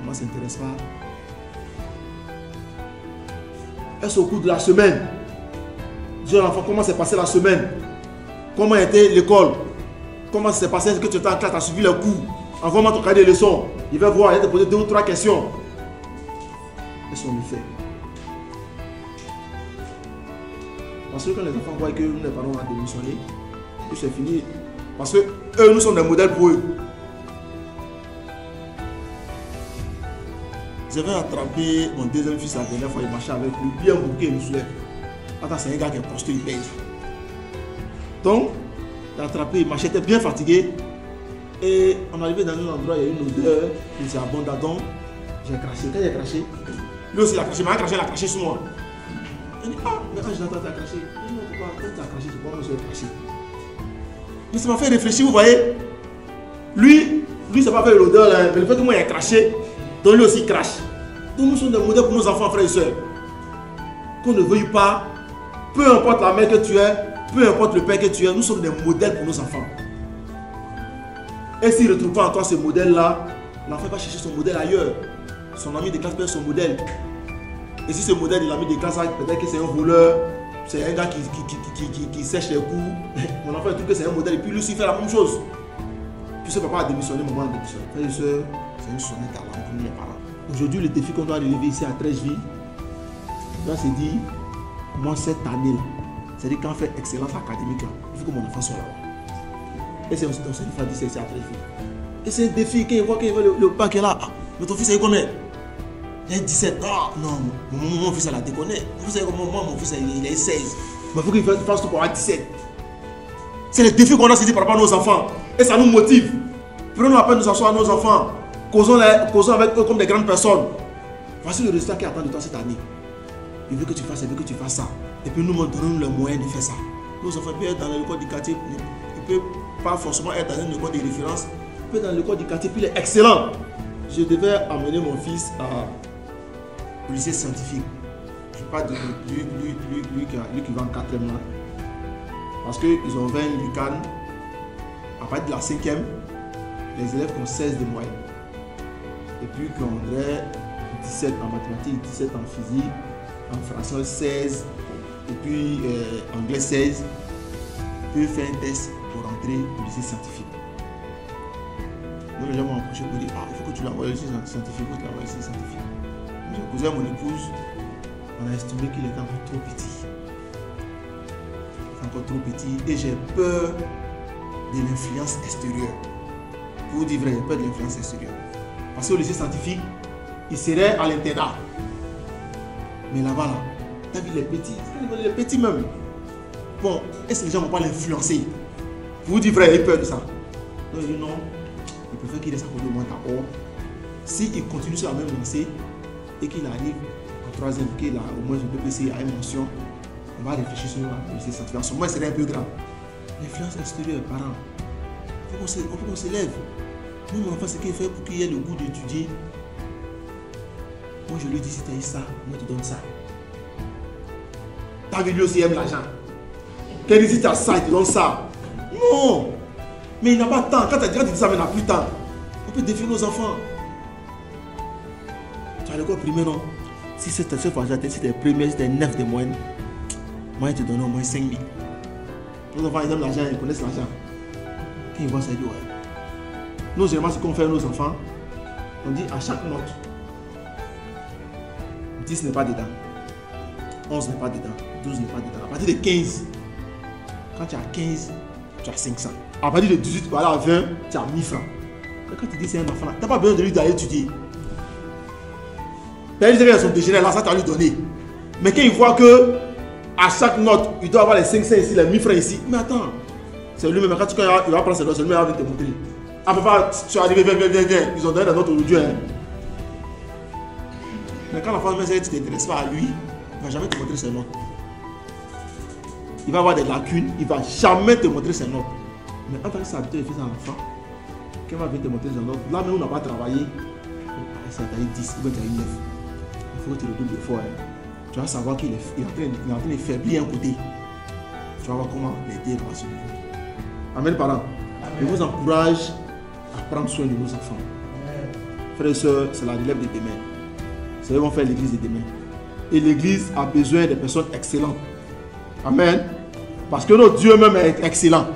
Maman ne s'intéresse pas. Est-ce au cours de la semaine? Dis à l'enfant comment s'est passée la semaine? Comment était l'école? Comment s'est passé? Est-ce que tu étais en classe, tu as suivi les cours? Envoie-moi ton cahier de leçons. Il va voir, il va te poser 2 ou 3 questions. Est-ce qu'on le fait? Parce que quand les enfants voient que nous, les parents, on a démissionné, que c'est fini. Parce que eux, nous sommes des modèles pour eux. J'avais attrapé mon deuxième fils la dernière fois, il marchait avec lui, bien bouqué, il me soulève. Attends, c'est un gars qui est costaud, il pèse. Donc, il a attrapé, il marchait, il était bien fatigué. Et on est arrivé dans un endroit, il y a une odeur, il s'est abondant. Donc, j'ai craché. Quand j'ai craché, lui aussi il a craché, il a craché sur moi. Il dit, ah, mais quand je l'entends, tu as craché. Il dit, non, pourquoi? Quand tu as craché, c'est pourquoi moi je vais cracher. Mais ça m'a fait réfléchir, vous voyez. Lui, ça m'a fait l'odeur, là, mais le fait que moi, il a craché, donc lui aussi il crache. Donc nous sommes des modèles pour nos enfants, frères et sœurs. Qu'on ne veuille pas, peu importe la mère que tu es, peu importe le père que tu es, nous sommes des modèles pour nos enfants. Et s'il ne retrouve pas en toi ce modèle-là, l'enfant va chercher son modèle ailleurs. Son ami de classe peut être son modèle. Et si ce modèle de l'ami de classe, peut-être que c'est un voleur, c'est un gars qui sèche les coups. Mon enfant trouve que c'est un modèle et puis lui aussi fait la même chose. Puis ce papa a démissionné, maman a démissionné. Frères et sœurs, c'est une sonnette à l'âme pour nous les parents. Aujourd'hui, le défi qu'on doit relever ici à Trècheville, on doit se dire, moi cette année-là, c'est-à-dire quand on fait excellence académique, il faut que mon enfant soit là. Et c'est un défi à dire c'est à Trècheville. Et c'est un défi, quand il voit le bac est là, ah, mais ton fils il connaît. Il a 17, ah non, mon fils elle a déconné. Vous savez comment moi, mon fils il a 16. Mais il faut qu'il fasse tout pour avoir 17. C'est le défi qu'on a saisi par rapport à nos enfants. Et ça nous motive. Prenons la peine de s'asseoir à nos enfants. Causons avec eux comme des grandes personnes. Voici le résultat qui attend de toi cette année. Il veut que tu fasses, il veut que tu fasses ça. Et puis nous donnons le moyen de faire ça. Nos enfants peuvent être dans l'école du quartier. Ils ne peuvent pas forcément être dans une école de référence. Ils peuvent être dans l'école du quartier, puis il est excellent. Je devais amener mon fils au lycée scientifique. Je parle de lui qui va en 4e là. Parce qu'ils ont 20 Lucan. À partir de la 5e, les élèves ont 16 de moyenne. Et puis qu'on aurait 17 en mathématiques, 17 en physique, en français 16, et puis anglais 16, peuvent faire un test pour entrer au lycée scientifique. Donc les gens m'ont approché pour dire, ah, il faut que tu l'envoies ici scientifique, il faut que tu l'envoies ici scientifique. J'ai posé à mon épouse, on a estimé qu'il était encore trop petit. Il est encore trop petit et j'ai peur de l'influence extérieure. Pour vous dire vrai, j'ai peur de l'influence extérieure. Parce qu'au lycée scientifique, il serait à l'internat. Mais là-bas, là, t'as vu les petits même. Bon, est-ce que les gens ne vont pas l'influencer? Pour vous dire vrai, il a peur de ça. Donc il dit non, il préfère qu'il reste à côté de moi d'abord. S'il continue sur la même lancée et qu'il arrive en troisième, qu'il a au moins un BPC à une mention, on va réfléchir sur le lycée scientifique. En ce moment, il serait un peu grave. L'influence extérieure, parents, il faut qu'on s'élève. Moi, mon enfant, ce qu'il fait pour qu'il ait le goût d'étudier. Moi, je lui dis, si tu as eu ça, moi, je te donne ça. Ta vie, lui aussi aime l'argent. Quelqu'un dit, si tu as ça, il te donne ça. Non! Mais il n'a pas de temps. Quand tu dis ça, mais il n'a plus de temps. On peut défier nos enfants. Tu as l'école primaire, non? Si c'est ta seule fois, si tu es premier, si tu es 9 de moyenne, moi, je te donne au moins 5 000. Nos enfants, ils aiment l'argent, ils connaissent l'argent. Quand ils voient ça, ils disent, ouais. Nous, généralement, ce qu'on fait à nos enfants, on dit à chaque note, 10 n'est pas dedans, 11 n'est pas dedans, 12 n'est pas dedans. À partir de 15, quand tu as 15, tu as 500. À partir de 18, voilà, à 20, tu as 1000 francs. Mais quand tu dis c'est un enfant là, tu n'as pas besoin de lui d'aller étudier. Les gens sont dégénérés, là, ça tu vas lui donner. Mais quand il voit que à chaque note, il doit avoir les 500 ici, les 1000 francs ici. Mais attends, c'est lui-même, quand il va prendre ses notes, c'est lui-même qui va te montrer. Ah papa, tu es arrivé, viens. Ils ont donné la note aujourd'hui. Hein. Mais quand l'enfant ne t'intéresse pas à lui, il ne va jamais te montrer ses notes. Il va avoir des lacunes, il ne va jamais te montrer ses notes. Mais en tant que s'habituer et fils à l'enfant, quand il va venir te montrer ses notes, là même on n'a pas travaillé, ça t'a eu 10, il va t'avoir 9. Il faut que tu le doubles de fois. Hein. Tu vas savoir qu'il est en train de faiblir un côté. Tu vas voir comment l'aider à ce niveau. Amen, parents. Je vous encourage à prendre soin de nos enfants. Frères et sœurs, c'est la relève de demain. C'est eux qui vont faire l'église de demain. Et l'église a besoin de personnes excellentes. Amen. Parce que notre Dieu même est excellent.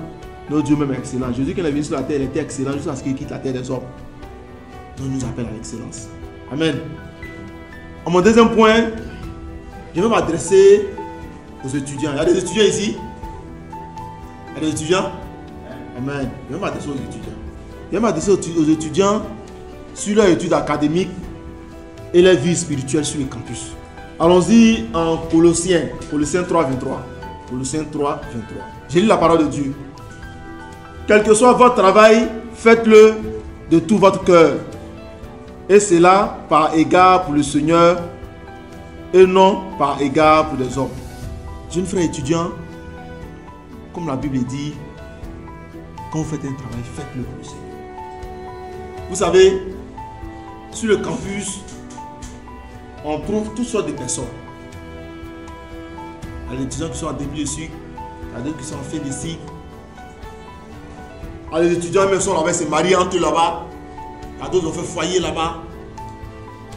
Notre Dieu même est excellent. Jésus, quand il est venu sur la terre, il était excellent jusqu'à ce qu'il quitte la terre des hommes. Donc, il nous appelle à l'excellence. Amen. À mon deuxième point, je vais m'adresser aux étudiants. Il y a des étudiants ici? Il y a des étudiants? Amen. Je vais m'adresser aux étudiants. Je vais m'adresser aux étudiants sur leur étude académique et leur vie spirituelle sur le campus. Allons-y en Colossiens 3, 23. Colossiens 3, 23. J'ai lu la parole de Dieu. Quel que soit votre travail, faites-le de tout votre cœur. Et cela par égard pour le Seigneur et non par égard pour les hommes. Jeunes frères étudiants, comme la Bible dit, quand vous faites un travail, faites-le pour le Seigneur. Vous savez, sur le campus, on trouve toutes sortes de personnes. Il y a des étudiants qui sont en début de cycle, il y a d'autres qui sont en fin de cycle. Il y a des étudiants même sont là-bas, se marient entre eux là-bas. Il y a d'autres qui ont fait foyer là-bas.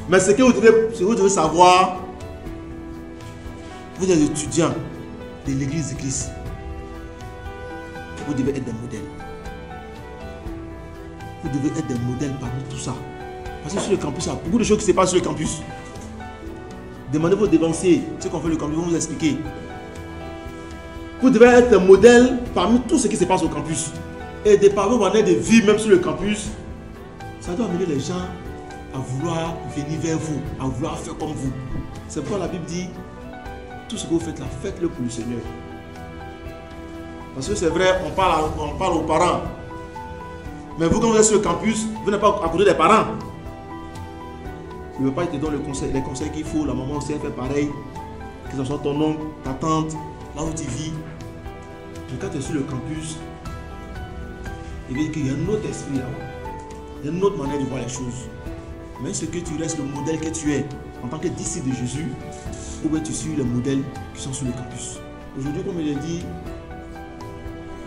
Mais ce que vous devez savoir, vous êtes étudiants de l'église de Christ. Vous devez être des modèles. Vous devez être des modèles parmi tout ça. Parce que sur le campus, il y a beaucoup de choses qui se passent sur le campus. Demandez vos dévanciers, ce qu'on fait le campus, ils vont vous expliquer. Vous devez être un modèle parmi tout ce qui se passe au campus. Et de par vos manières de vivre, même sur le campus, ça doit amener les gens à vouloir venir vers vous, à vouloir faire comme vous. C'est pourquoi la Bible dit, tout ce que vous faites là, faites-le pour le Seigneur. Parce que c'est vrai, on parle aux parents. Mais vous, quand vous êtes sur le campus, vous n'êtes pas à côté des parents. Le papa te donne les conseils qu'il faut, la maman aussi elle fait pareil. Que ce soit ton oncle, ta tante, là où tu vis. Mais quand tu es sur le campus, il veut dire qu'il y a un autre esprit là-bas. Il y a une autre manière de voir les choses. Mais ce que tu restes le modèle que tu es en tant que disciple de Jésus, ou bien tu suis les modèles qui sont sur le campus. Aujourd'hui, comme il a dit,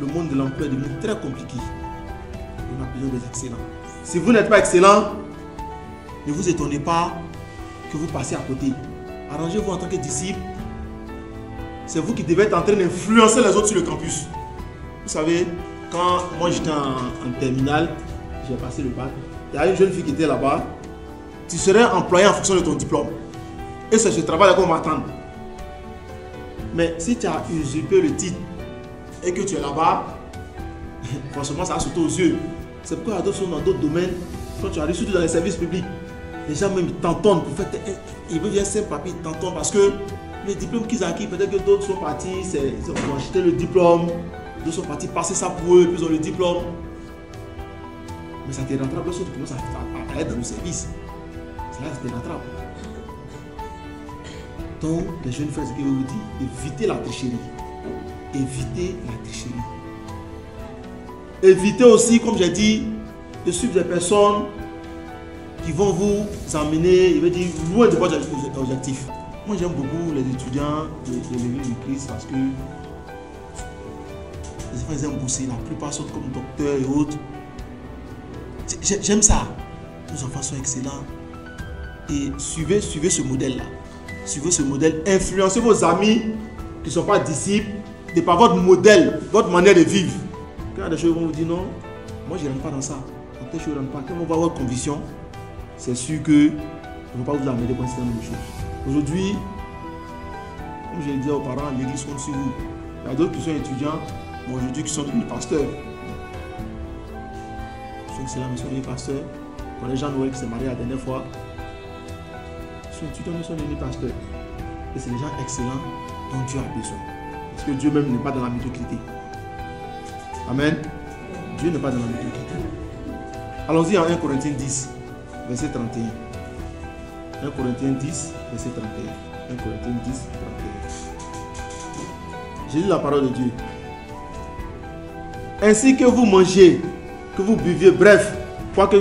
le monde de l'emploi est devenu très compliqué. On a besoin d'être excellents. Si vous n'êtes pas excellent, ne vous étonnez pas que vous passez à côté. Arrangez-vous en tant que disciple. C'est vous qui devez être en train d'influencer les autres sur le campus. Vous savez, quand moi j'étais en terminale, j'ai passé le bac. Il y a une jeune fille qui était là-bas. Tu serais employé en fonction de ton diplôme. Et c'est ce travail qu'on m'attend. Mais si tu as usurpé le titre et que tu es là-bas, forcément ça a sauté aux yeux. C'est pourquoi il y a d'autres choses dans d'autres domaines. Quand tu arrives, surtout dans les services publics, les gens même t'entendent pour faire. Ils veulent un simple papier, ils t'entendent parce que les diplômes qu'ils ont acquis, peut-être que d'autres sont partis, ils ont acheté le diplôme, d'autres sont partis passer ça pour eux, puis ils ont le diplôme. Mais ça te rattrape lorsque tu commences à être dans le service. C'est là que ça te rattrape. Donc, les jeunes frères, ce que je vous dis, évitez la tricherie. Évitez la tricherie. Évitez aussi, comme j'ai dit, de suivre des personnes qui vont vous emmener, je veux dire, loin de votre objectif. Moi, j'aime beaucoup les étudiants de l'église du Christ parce que les enfants ils aiment bosser, la plupart sont comme docteurs et autres. J'aime ça. Nos enfants sont excellents. Et suivez ce modèle-là. Suivez ce modèle. Influencez vos amis qui ne sont pas disciples de par votre modèle, votre manière de vivre. Quand il y a des choses qui vont vous dire non, moi je ne rentre pas dans ça. Quand telle chose ne rentre pas, quand on voit votre conviction, c'est sûr que je ne vais pas vous amener pour un certain nombre de choses. Aujourd'hui, comme je l'ai dit aux parents, l'église compte sur vous. Il y a d'autres qui sont étudiants, mais aujourd'hui qui sont devenus pasteurs. Je sais que c'est là, mais ils sont devenus pasteurs. Quand les gens Noël qui s'est marié la dernière fois, ils sont étudiants, mais ils sont devenus pasteurs. Et c'est des gens excellents dont Dieu a besoin. Parce que Dieu même n'est pas dans la médiocrité. Amen. Dieu n'est pas dans la médiocrité. Allons-y en 1 Corinthiens 10, verset 31. 1 Corinthiens 10, verset 31. 1 Corinthiens 10, 31. J'ai lu la parole de Dieu. Ainsi que vous mangez, que vous buviez, bref, quoi que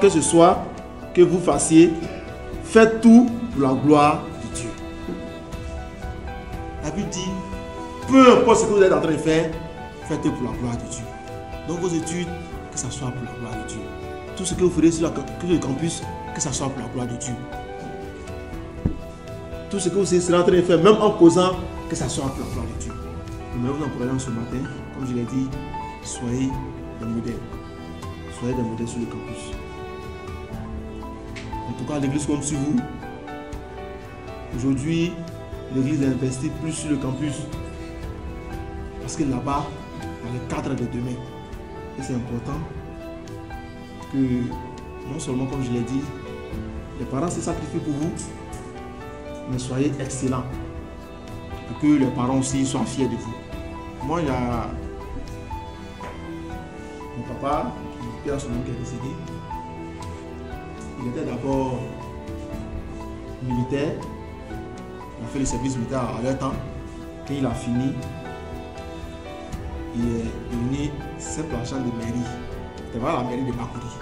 ce soit que vous fassiez, faites tout pour la gloire de Dieu. La Bible dit, peu importe ce que vous êtes en train de faire, faites-le pour la gloire de Dieu. Donc vos études, que ce soit pour la gloire de Dieu. Tout ce que vous ferez sur le campus, que ce soit pour la gloire de Dieu. Tout ce que vous serez en train de faire, même en causant, que ce soit pour la gloire de Dieu. Nous vous encourageons ce matin, comme je l'ai dit, soyez des modèles. Soyez des modèles sur le campus. En tout cas, l'église compte sur vous. Aujourd'hui, l'église a investi plus sur le campus. Parce que là-bas, il y a le cadre de demain. Et c'est important que, non seulement comme je l'ai dit, les parents se sacrifient pour vous, mais soyez excellents. Et que les parents aussi soient fiers de vous. Moi, il y a mon papa, qui a son nom qui est décédé. Il était d'abord militaire. Il a fait le service militaire à leur temps. Quand il a fini, il est devenu simple agent de mairie. C'était pas la mairie de Bakoudi.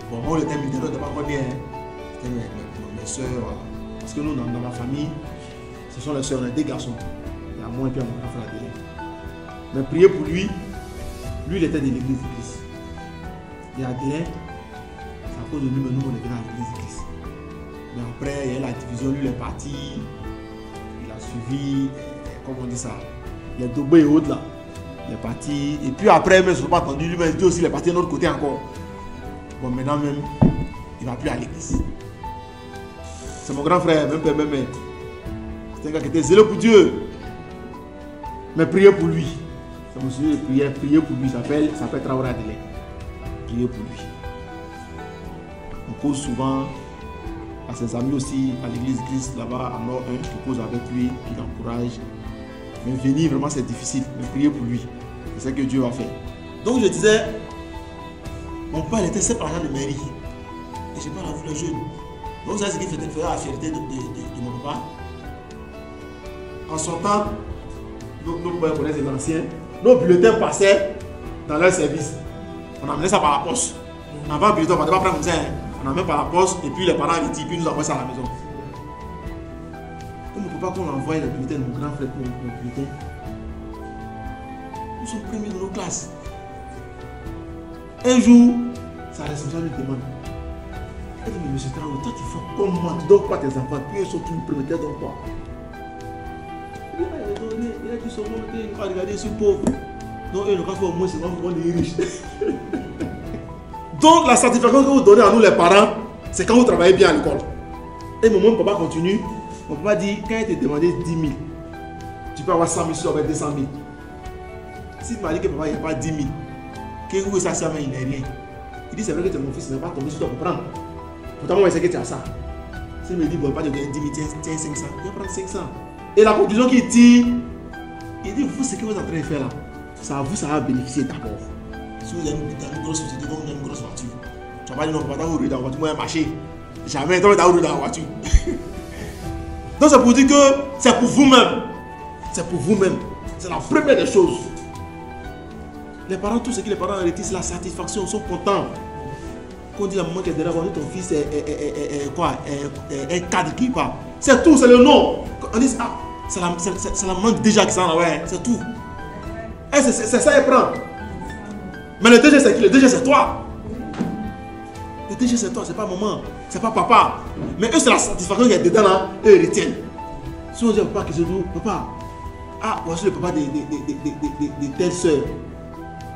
Bon, moi, on était militaire, on n'était pas encore bien. C'était mes soeurs. Parce que nous, dans ma famille, ce sont les soeurs, on est 2 garçons. Il y a moi et puis mon grand frère Adélé. Mais priez pour lui. Lui, il était de l'église de Christ. Et Adélé, c'est à cause de lui, mais nous, on est venu à l'église de Christ. Mais après, il y a la division, lui, il est parti. Il a suivi, comment on dit ça, les Dobo et autres là. Il est parti. Et puis après, même, je ne pas attendu, lui, mais Dieu aussi, il est parti de l'autre côté encore. Bon, maintenant même, il ne va plus à l'église. C'est mon grand frère, même père, même mère. C'est un gars qui était zélé pour Dieu. Mais priez pour lui. C'est mon sujet de prière, priez pour lui. Ça s'appelle Traoré Adélé. Priez pour lui. On cause souvent à ses amis aussi, à l'église de Christ, là-bas, à Nord 1, qui cause avec lui, qui l'encourage. Mais venir, vraiment, c'est difficile. Mais priez pour lui. C'est ce que Dieu va faire. Donc, je disais, mon père était simple agent de mairie. Et je parle à vous, les jeunes. Donc, vous savez ce qu'il faisait la fierté de mon papa. En son temps, nos pères connaissent les anciens. Nos bulletins passaient dans leur service. On amenait ça par la poste. On avait un bulletin, on ne va pas prendre comme ça. On amenait par la poste et puis les parents étaient, puis nous envoyaient ça à la maison. Comme mon papa, quand on envoyait les bulletins, mon grand frère, nos bulletins, nous sommes premiers de nos classes. Un jour, sa responsable lui demande, elle dit, mais monsieur Traoré, toi tu fais comment? Tu donnes quoi à tes enfants? Puis ils sont tous premiers, tu donnes quoi? Il a dit son nom, il va regarder ce pauvre. Donc, il n'a pas fait au moins, c'est vraiment les riches. Donc la satisfaction que vous donnez à nous les parents, c'est quand vous travaillez bien à l'école. Et mon papa continue. Mon papa dit, quand il te demandé 10 000, tu peux avoir 100 000 sur 200 000. Si tu m'as dit que papa, il n'y a pas 10 000, que vous ça, il n'est rien. Il dit, c'est vrai que tu es mon fils, il n'est pas tombé sur toi pour prendre. Pourtant, moi, je sais que tu as ça. S'il me dit, bon, pas de gagner 10 000, tiens 500, il va prendre 500. Et la conclusion qu'il tire, il dit, vous, ce que vous êtes en train de faire là, ça va bénéficier d'abord. Si vous avez une grosse société, vous avez une grosse voiture, tu vas pas dire, non, papa, t'as roulé dans la voiture, moi, j'ai marché. Jamais, t'as roulé dans la voiture. Donc, c'est pour dire que c'est pour vous-même. C'est pour vous-même. C'est la première des choses. Les parents, tout ce que les parents retirent, c'est la satisfaction, ils sont contents. Quand on dit la maman qui est derrière, on dit ton fils est un cadre qui part. C'est tout, c'est le nom. On dit, ah, c'est la maman déjà qui s'en va, ouais, c'est tout. Et c'est ça, elle prend. Mais le DG, c'est qui? Le DG, c'est toi. Le DG, c'est toi, c'est pas maman, c'est pas papa. Mais eux, c'est la satisfaction qui est dedans là, eux, ils retiennent. Si on dit à papa qui se dit, papa, ah, voici le papa de telle soeur.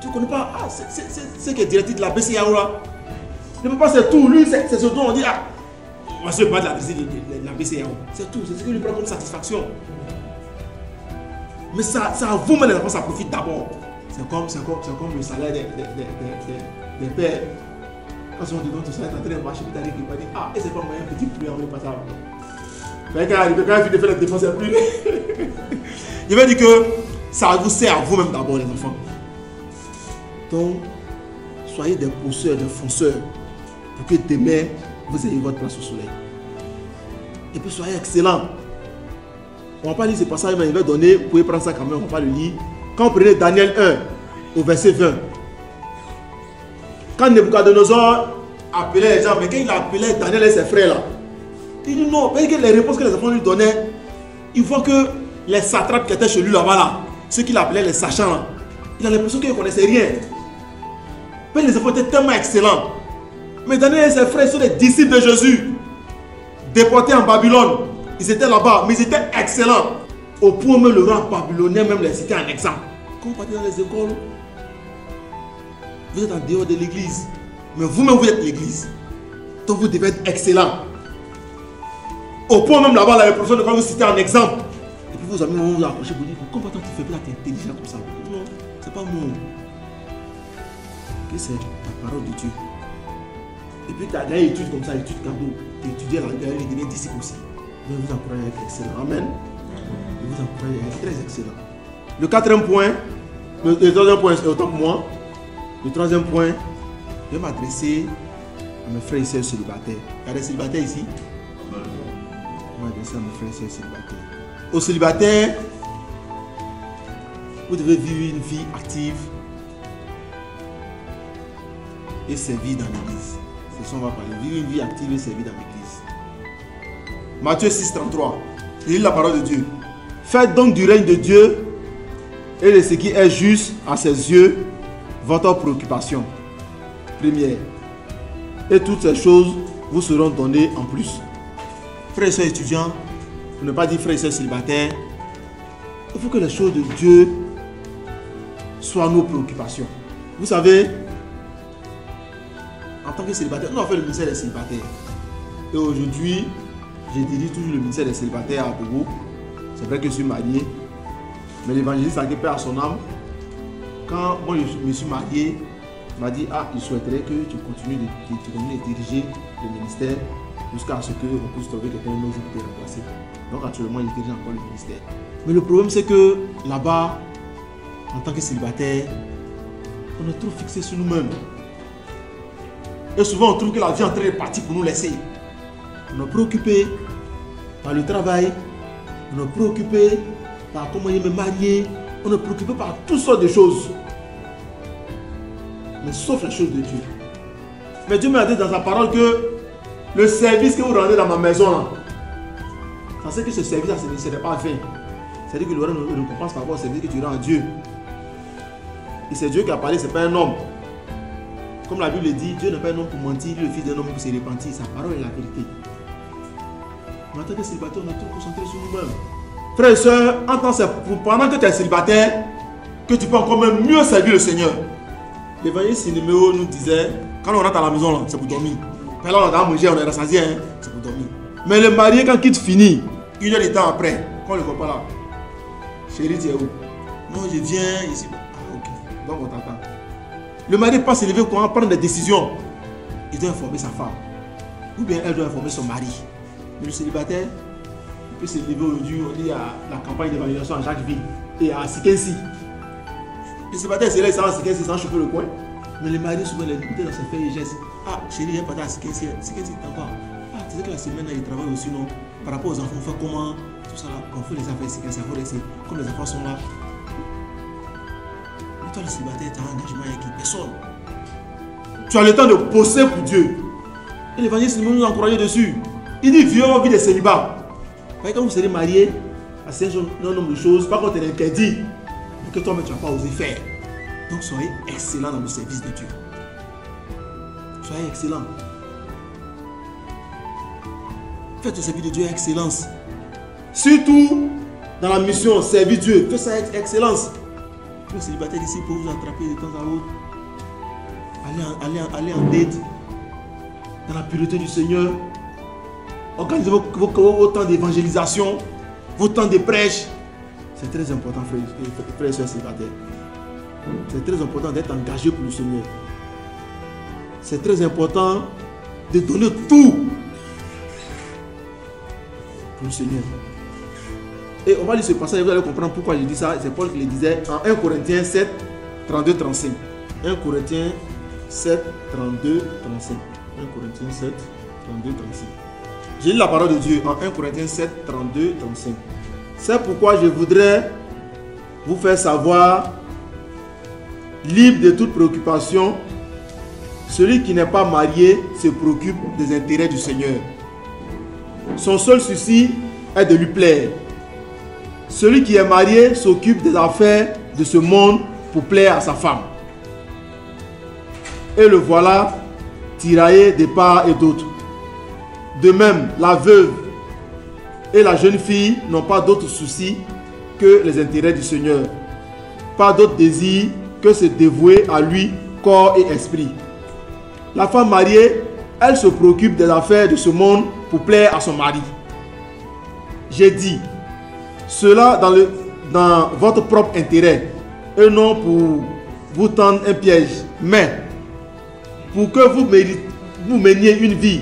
Tu ne connais pas, ah, c'est qui est directeur de la BCAO là. Le papa, c'est tout, lui, c'est ce dont on dit, ah, voici le papa de la BCAO. C'est tout, c'est ce qu'il lui prend comme satisfaction. Mais ça à vous-même, les enfants, ça profite d'abord. C'est comme le salaire des pères. Quand on te donne ton salaire, tu es en train de marcher, tu arrives, tu vas dire, ah, et c'est pas moyen, petit plus, on ne pas ça. Mais quand il fait la défense, c'est plus. Il va dire que ça vous sert à vous-même d'abord, les enfants. Donc, soyez des pousseurs, des fonceurs, pour que demain, vous ayez votre place au soleil. Et puis, soyez excellents. On ne va pas lire ce passage, mais il va donner, vous pouvez prendre ça quand même, on ne va pas le lire. Quand vous prenez Daniel 1, au verset 20, quand Nebuchadnezzar appelait les gens, mais quand il appelait Daniel et ses frères là, il dit non, parce que les réponses que les enfants lui donnaient, il voit que les satrapes qui étaient chez lui là-bas, là, ceux qu'il appelait les sachants, là, il a l'impression qu'ils ne connaissaient rien. Mais les enfants étaient tellement excellents. Mais Daniel et ses frères sont des disciples de Jésus, déportés en Babylone. Ils étaient là-bas, mais ils étaient excellents. Au point où le roi babylonien même les citait en exemple. Quand vous partez dans les écoles, vous êtes en dehors de l'église. Mais vous-même, vous êtes l'église. Donc vous devez être excellent. Au point même là-bas, la professeur de vous citer en exemple. Et puis vos amis vont vous approcher pour dire, comment tu fais pas, tu es intelligent comme ça? Non, c'est pas moi. C'est la parole de Dieu. Et puis tu as gagné études comme ça, études cadeau. Tu étudies la guerre et deviens disciple aussi. Je vous encourage à être excellent. Amen. Je vous encourage à être très excellent. Le quatrième point, le troisième point, c'est autant pour moi. Le troisième point, je vais m'adresser à mes frères et sœurs célibataires. Il y a des célibataires ici? Je vais m'adresser à mes frères et sœurs célibataires. Aux célibataires, vous devez vivre une vie active et servir dans l'église. C'est ça qu'on va parler. Vivre une vie active et servir dans l'église. Matthieu 6, 33. Je lis la parole de Dieu. Faites donc du règne de Dieu et de ce qui est juste à ses yeux votre préoccupation première. Et toutes ces choses vous seront données en plus. Frères et sœurs étudiants, pour ne pas dire frères et sœurs célibataires, il faut que les choses de Dieu soient nos préoccupations. Vous savez, en tant que célibataire, nous avons fait le ministère des célibataires. Et aujourd'hui, je dirige toujours le ministère des célibataires à Bobo. C'est vrai que je suis marié. Mais l'évangéliste a paix à son âme. Quand moi je me suis marié, il m'a dit, ah, il souhaiterait que tu continues de diriger le ministère jusqu'à ce qu'on puisse trouver quelqu'un d'autre pour te remplacer. Donc actuellement, il dirige encore le ministère. Mais le problème, c'est que là-bas, en tant que célibataire, on est trop fixé sur nous-mêmes. Et souvent, on trouve que la vie est en train de partir pour nous laisser. On est préoccupé par le travail, on est préoccupé par comment il me marier, on est préoccupé par toutes sortes de choses. Mais sauf les choses de Dieu. Mais Dieu m'a dit dans sa parole que le service que vous rendez dans ma maison, là, ça c'est que ce service-là, ce n'est pas vain. C'est-à-dire que le roi ne récompense par rapport au service que tu rends à Dieu. Et c'est Dieu qui a parlé, ce n'est pas un homme. Comme la Bible dit, Dieu n'est pas un homme pour mentir, le fils d'un homme pour se repentir. Sa parole est la vérité. Mais en tant que célibataire, on est trop concentré sur nous-mêmes. Frères et sœurs, pendant que tu es célibataire, que tu peux encore même mieux servir le Seigneur. L'évangéliste Siméon nous disait, Quand on rentre à la maison, c'est pour dormir. Quand là, on a mangé, on est rassasié, hein, c'est pour dormir. Mais le marié, quand quitte fini, 1 heure de temps après, quand on ne le voit pas là, chérie, tu es où? Non, je viens ici. Ah, ok. Donc on t'attend. Le mari ne peut pas se lever pour prendre des décisions. Il doit informer sa femme. Ou bien elle doit informer son mari. Mais le célibataire, il peut se lever aujourd'hui, on dit à la campagne d'évaluation à chaque ville et à Sikensi. Le célibataire, c'est là, il s'en va à Sikensi sans chauffer le coin. Mais le mari, souvent, il est dans ses faits et gestes. Ah, chérie, j'ai pas à Sikensi. Sikensi, t'en vas. Ah, tu sais que la semaine, il travaille aussi, non? Par rapport aux enfants, on fait comment? Tout ça là, on fait les affaires Sikensi, il faut rester. Comme les enfants sont là. Mais toi, le célibataire, tu as un engagement avec qui? Personne. Tu as le temps de bosser pour Dieu. Et l'évangile nous encourage dessus. Il dit, viens vie de célibat. Quand vous serez marié, à un nombre de choses, pas contre l'interdit, mais que toi-même tu n'as pas osé faire. Donc soyez excellent dans le service de Dieu. Soyez excellent. Faites le service de Dieu avec excellence. Surtout dans la mission, servir Dieu. Faites ça avec excellence. Le célibataire ici pour vous attraper de temps à autre. Allez en aide. Dans la pureté du Seigneur. Organisez vos temps d'évangélisation, vos temps de prêche. C'est très important, frères et sœurs célibataires. C'est très important d'être engagé pour le Seigneur. C'est très important de donner tout pour le Seigneur. Et on va lire ce passage et vous allez comprendre pourquoi je dis ça. C'est Paul qui le disait en 1 Corinthiens 7, 32-35. 1 Corinthiens 7, 32, 35. 1 Corinthiens 7, 32, 35. J'ai lu la parole de Dieu en 1 Corinthiens 7, 32, 35. C'est pourquoi je voudrais vous faire savoir, libre de toute préoccupation, celui qui n'est pas marié se préoccupe des intérêts du Seigneur. Son seul souci est de lui plaire. Celui qui est marié s'occupe des affaires de ce monde pour plaire à sa femme. Et le voilà tiraillé de part et d'autre. De même, la veuve et la jeune fille n'ont pas d'autres soucis que les intérêts du Seigneur. Pas d'autre désir que se dévouer à lui, corps et esprit. La femme mariée, elle se préoccupe des affaires de ce monde pour plaire à son mari. J'ai dit, cela dans votre propre intérêt et non pour vous tendre un piège, mais pour que vous meniez une vie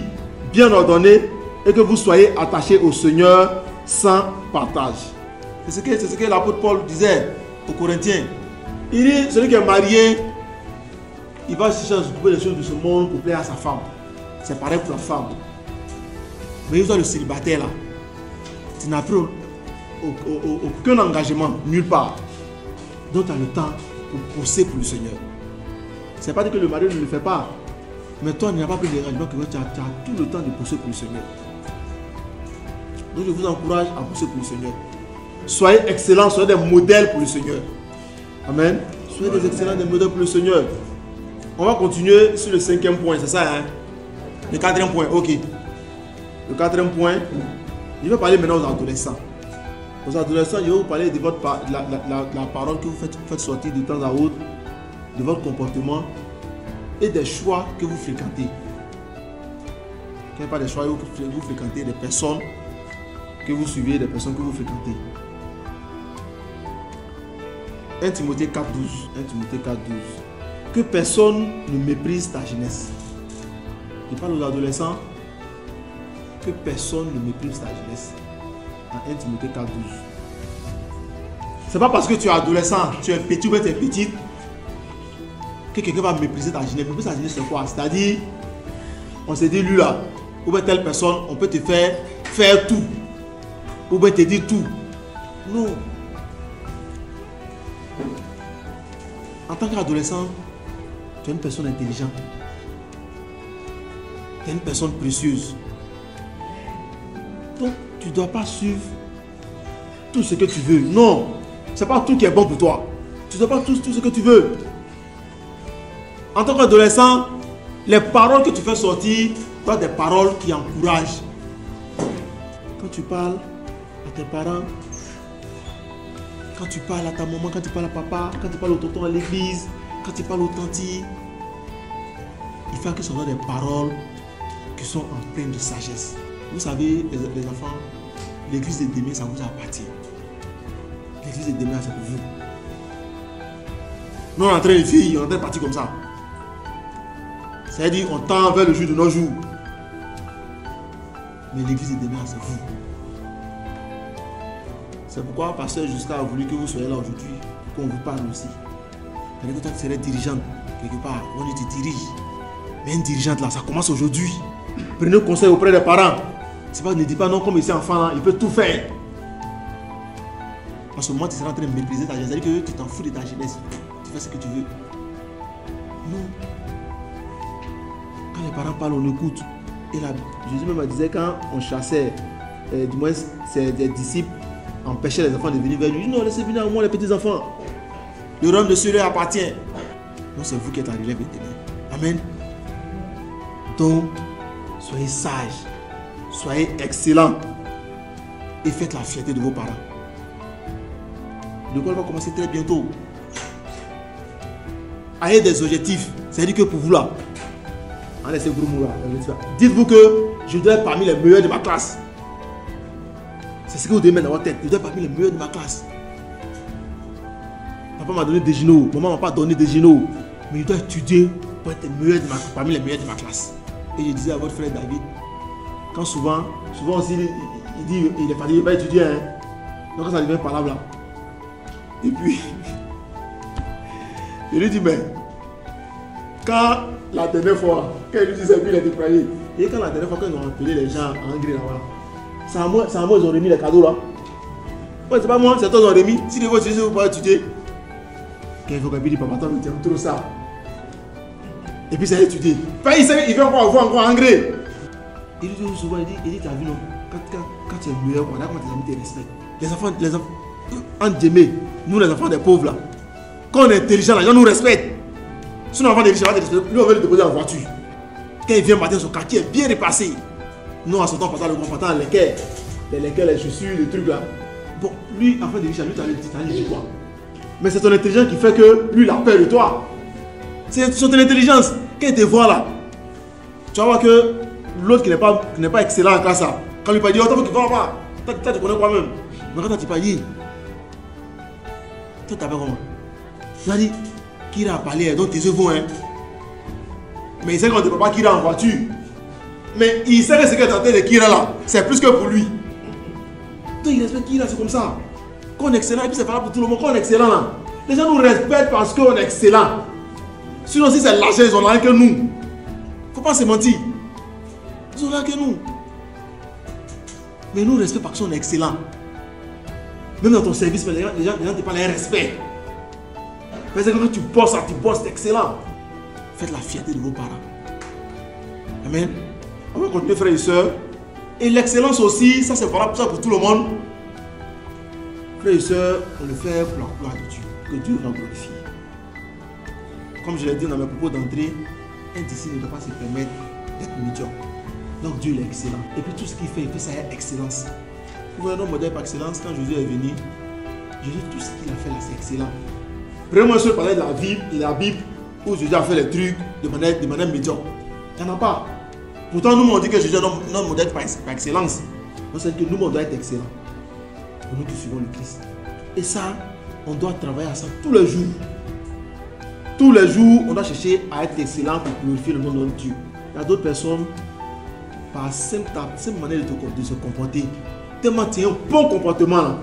bien ordonnée et que vous soyez attachés au Seigneur sans partage. C'est ce que l'apôtre Paul disait aux Corinthiens. Il dit, celui qui est marié, il va chercher à s'occuper des choses de ce monde pour plaire à sa femme. C'est pareil pour la femme. Mais il y a le célibataire là. Tu n'as plus aucun engagement, nulle part. Donc tu as le temps pour bosser pour le Seigneur. Ce n'est pas dire que le mari ne le fait pas. Mais toi, tu n'as pas pris d'engagement, que tu as tout le temps de bosser pour le Seigneur. Donc je vous encourage à bosser pour le Seigneur. Soyez excellents, soyez des modèles pour le Seigneur. Amen. Soyez des excellents, des modèles pour le Seigneur. On va continuer sur le 5e point, c'est ça, hein? Le 4e point, ok. Le 4e point, je vais parler maintenant aux adolescents. Aux adolescents, je vais vous parler de la parole que vous faites sortir de temps à autre, de votre comportement et des choix que vous fréquentez. Qu'il n'y a pas des choix, vous fréquentez des personnes que vous suivez, des personnes que vous fréquentez. 1 Timothée 4, 12. 1 Timothée 4, 12. Que personne ne méprise ta jeunesse. Je parle aux adolescents. Que personne ne méprise ta jeunesse. En 1 Timothée 4, 12. C'est pas parce que tu es adolescent, tu es petit ou tu es petite, que quelqu'un va mépriser ta jeunesse. Mépriser ta jeunesse, c'est quoi? C'est-à-dire, on s'est dit, lui là, ou bien telle personne, on peut te faire tout. Ou bien te dire tout. Non. En tant qu'adolescent, tu es une personne intelligente. Tu es une personne précieuse. Donc, tu ne dois pas suivre tout ce que tu veux. Non. Ce n'est pas tout qui est bon pour toi. Tu ne dois pas tout ce que tu veux. En tant qu'adolescent, les paroles que tu fais sortir doivent être des paroles qui encouragent. Quand tu parles à tes parents, quand tu parles à ta maman, quand tu parles à papa, quand tu parles au tonton à l'église, quand tu parles au tanti, il faut que ce soit des paroles qui sont empreintes de sagesse. Vous savez, les enfants, l'église de demain, ça vous appartient. L'église de demain, c'est pour vous. Nous, on est en train de vivre, on est en train de partir comme ça. C'est-à-dire, on tend vers le jour de nos jours. Mais l'église de demain, c'est vous. C'est pourquoi Pasteur Justin a voulu que vous soyez là aujourd'hui, qu'on vous parle aussi. Parce que toi, tu serais dirigeante quelque part, on te dirige. Mais une dirigeante là, ça commence aujourd'hui. Prenez conseil auprès des parents. C'est pas, ne dis pas non, comme ici enfant là, il peut tout faire. En ce moment, tu seras en train de mépriser ta jeunesse. C'est-à-dire que tu t'en fous de ta jeunesse. Tu fais ce que tu veux. Non. Quand les parents parlent, on écoute. Et là, Jésus même disait quand on chassait, du moins ses disciples empêchaient les enfants de venir vers lui. Non, laissez venir à moi les petits enfants. Le royaume de Dieu leur appartient. Donc c'est vous qui êtes en relève maintenant. Amen. Donc, soyez sages, soyez excellents et faites la fierté de vos parents. L'école va commencer très bientôt. Ayez des objectifs. C'est-à-dire que pour vous là, dites-vous que je dois être parmi les meilleurs de ma classe. C'est ce que vous devez mettre dans votre tête. Je dois être parmi les meilleurs de ma classe. Papa m'a donné des genoux, maman m'a pas donné des genoux. Mais je dois étudier pour être parmi les meilleurs de ma classe. Et je disais à votre frère David, quand souvent aussi il dit il est fatigué, il va étudier. Hein. Donc quand ça devient par là. Et puis, je lui dis, mais quand la dernière fois, quand il lui dit c'est lui, il est déployé. Et quand la dernière fois, quand ils ont appelé les gens à Angry là-bas, c'est à moi, ils ont remis les cadeaux là. Ouais, c'est pas moi, c'est toi qui ont remis. Si les vôtres, vous pouvez étudier. Quand il faut qu'il dit, papa, toi, tu aimes trop ça. Et puis, c'est étudié. Enfin, il sait qu'il veut encore Angry. Il dit souvent, il dit, t'as vu, non, quand tu es meilleur, on a comment tes amis te respectent. Les enfants, en Djemé, nous les enfants des pauvres là, quand on est intelligent, les gens nous respectent. Si l'enfant des riches, va te respecter, lui on veut le déposer en voiture. Quand il vient matin, son quartier est bien repassé. Nous, à ce temps, passant le grand patin, les chaussures, les trucs là. Bon, lui, enfant des riches, lui, t'as dit quoi? Mais c'est ton intelligence qui fait que lui, il a peur de toi. C'est ton intelligence. Quand il te voit là, tu vas voir que l'autre qui n'est pas excellent en classe là, quand lui pas dit, oh, t'as vu qu'il va pas, toi, tu connais quoi même. Mais quand tu pas dit, toi, t'avais comment? Tu as dit, Kira a parlé, donc tes yeux vont, hein. Mais il sait qu'on ne peut pas Kira en voiture. Mais il sait que ce qu'il est en train de Kira là, c'est plus que pour lui. Donc il respecte Kira, c'est comme ça. Quand on est excellent, et puis c'est valable pour tout le monde, quand on est excellent là, les gens nous respectent parce qu'on est excellent. Sinon, si c'est l'argent, ils ont rien que nous. Faut pas se mentir. Ils ont rien que nous. Mais nous respectons parce qu'on est excellent. Même dans ton service, les gens te parlent un respect. Parce que quand tu bosses, c'est excellent. Faites la fierté de vos parents. Amen. On va continuer, frères et sœurs. Et l'excellence aussi, ça c'est valable pour tout le monde. Frères et sœurs, on le fait pour la gloire de Dieu. Que Dieu nous glorifie. Comme je l'ai dit dans mes propos d'entrée, un disciple ne doit pas se permettre d'être médiocre. Donc Dieu il est excellent. Et puis tout ce qu'il fait ça avec excellence. Vous voyez, notre modèle par excellence, quand Jésus est venu, Jésus, tout ce qu'il a fait là, c'est excellent. Prenez-moi sur parler de la Bible où Jésus a fait les trucs de manière médiocre. Il n'y en a pas. Pourtant, nous, on dit que Jésus est notre modèle par excellence. Donc, c'est que nous, on doit être excellent. Pour nous qui suivons le Christ. Et ça, on doit travailler à ça tous les jours. Tous les jours, on doit chercher à être excellent pour glorifier le nom de notre Dieu. Il y a d'autres personnes, par simple manière de se comporter, tellement tu as un bon comportement là.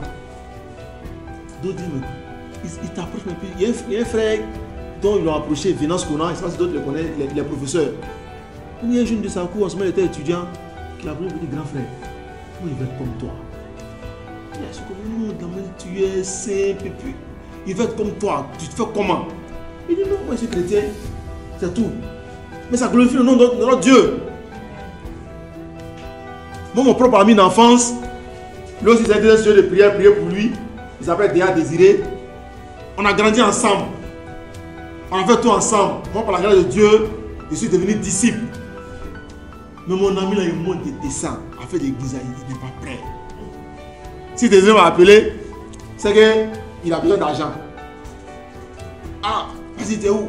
D'autres disent, mais il t'approche un peu. Il y a un frère dont ils l'ont approché, Venance Conan, je sais pas si d'autres le connaissent, les professeurs. Il y a un jeune de sa cour, en ce moment il était étudiant, qui a appelé un petit grand frère. Moi, il veut être comme toi. Il a dit, non, tu es simple, et puis il veut être comme toi. Tu te fais comment? Il dit, non, moi je suis chrétien, c'est tout. Mais ça glorifie le nom de notre Dieu. Moi, mon propre ami d'enfance, lui aussi, c'est un de prière pour lui. Il s'appelle Déa Désiré. On a grandi ensemble. On a fait tout ensemble. Moi, par la grâce de Dieu, je suis devenu disciple. Mais mon ami, là, il monte des dessins. A fait des églises, il n'est pas prêt. Si Désiré m'a appelé, c'est qu'il a besoin d'argent. Ah, vas-y, t'es où?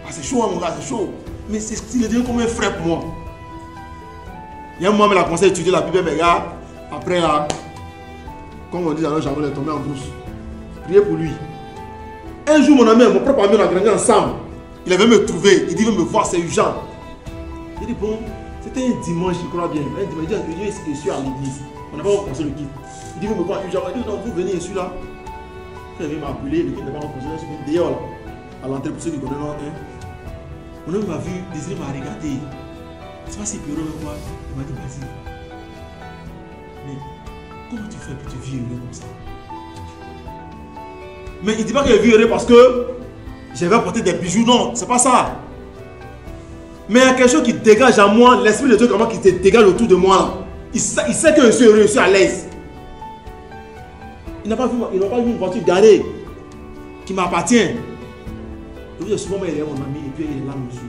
Ah, c'est chaud, mon gars, c'est chaud. Mais il est devenu comme un frère pour moi. Il y a un moment, il a commencé à étudier la Bible, mais regarde, après là, comme on dit dans le jargon, il est tombé en brousse. Priez pour lui. Un jour, mon propre ami, on a grandi ensemble. Il avait me trouver, il dit, il veut me voir, c'est urgent. Il dit, bon, c'était un dimanche, je crois bien. Un dimanche, il dit, je suis à l'église. On n'a pas commencé le kit. Il dit, vous me voir urgent. Il dit, non, vous venez, je suis là. Quand il m'a appelé, le kit n'a pas commencé, je suis dehors là, à l'entrée pour ceux qui connaissent l'entrée. Mon homme m'a vu, Désiré m'a regardé. C'est pas si peureux avec moi. Il m'a dit, vas-y. Mais comment tu fais pour te vivre comme ça? Mais il ne dit pas qu'il est vieux parce que j'avais apporté des bijoux. Non, c'est pas ça. Mais il y a quelque chose qui dégage en moi, l'esprit de Dieu comment qui se dégage autour de moi. Il sait que je suis heureux, je suis à l'aise. Il n'a pas vu une voiture garée qui m'appartient. Et souvent, il est mon ami et puis il est là, monsieur.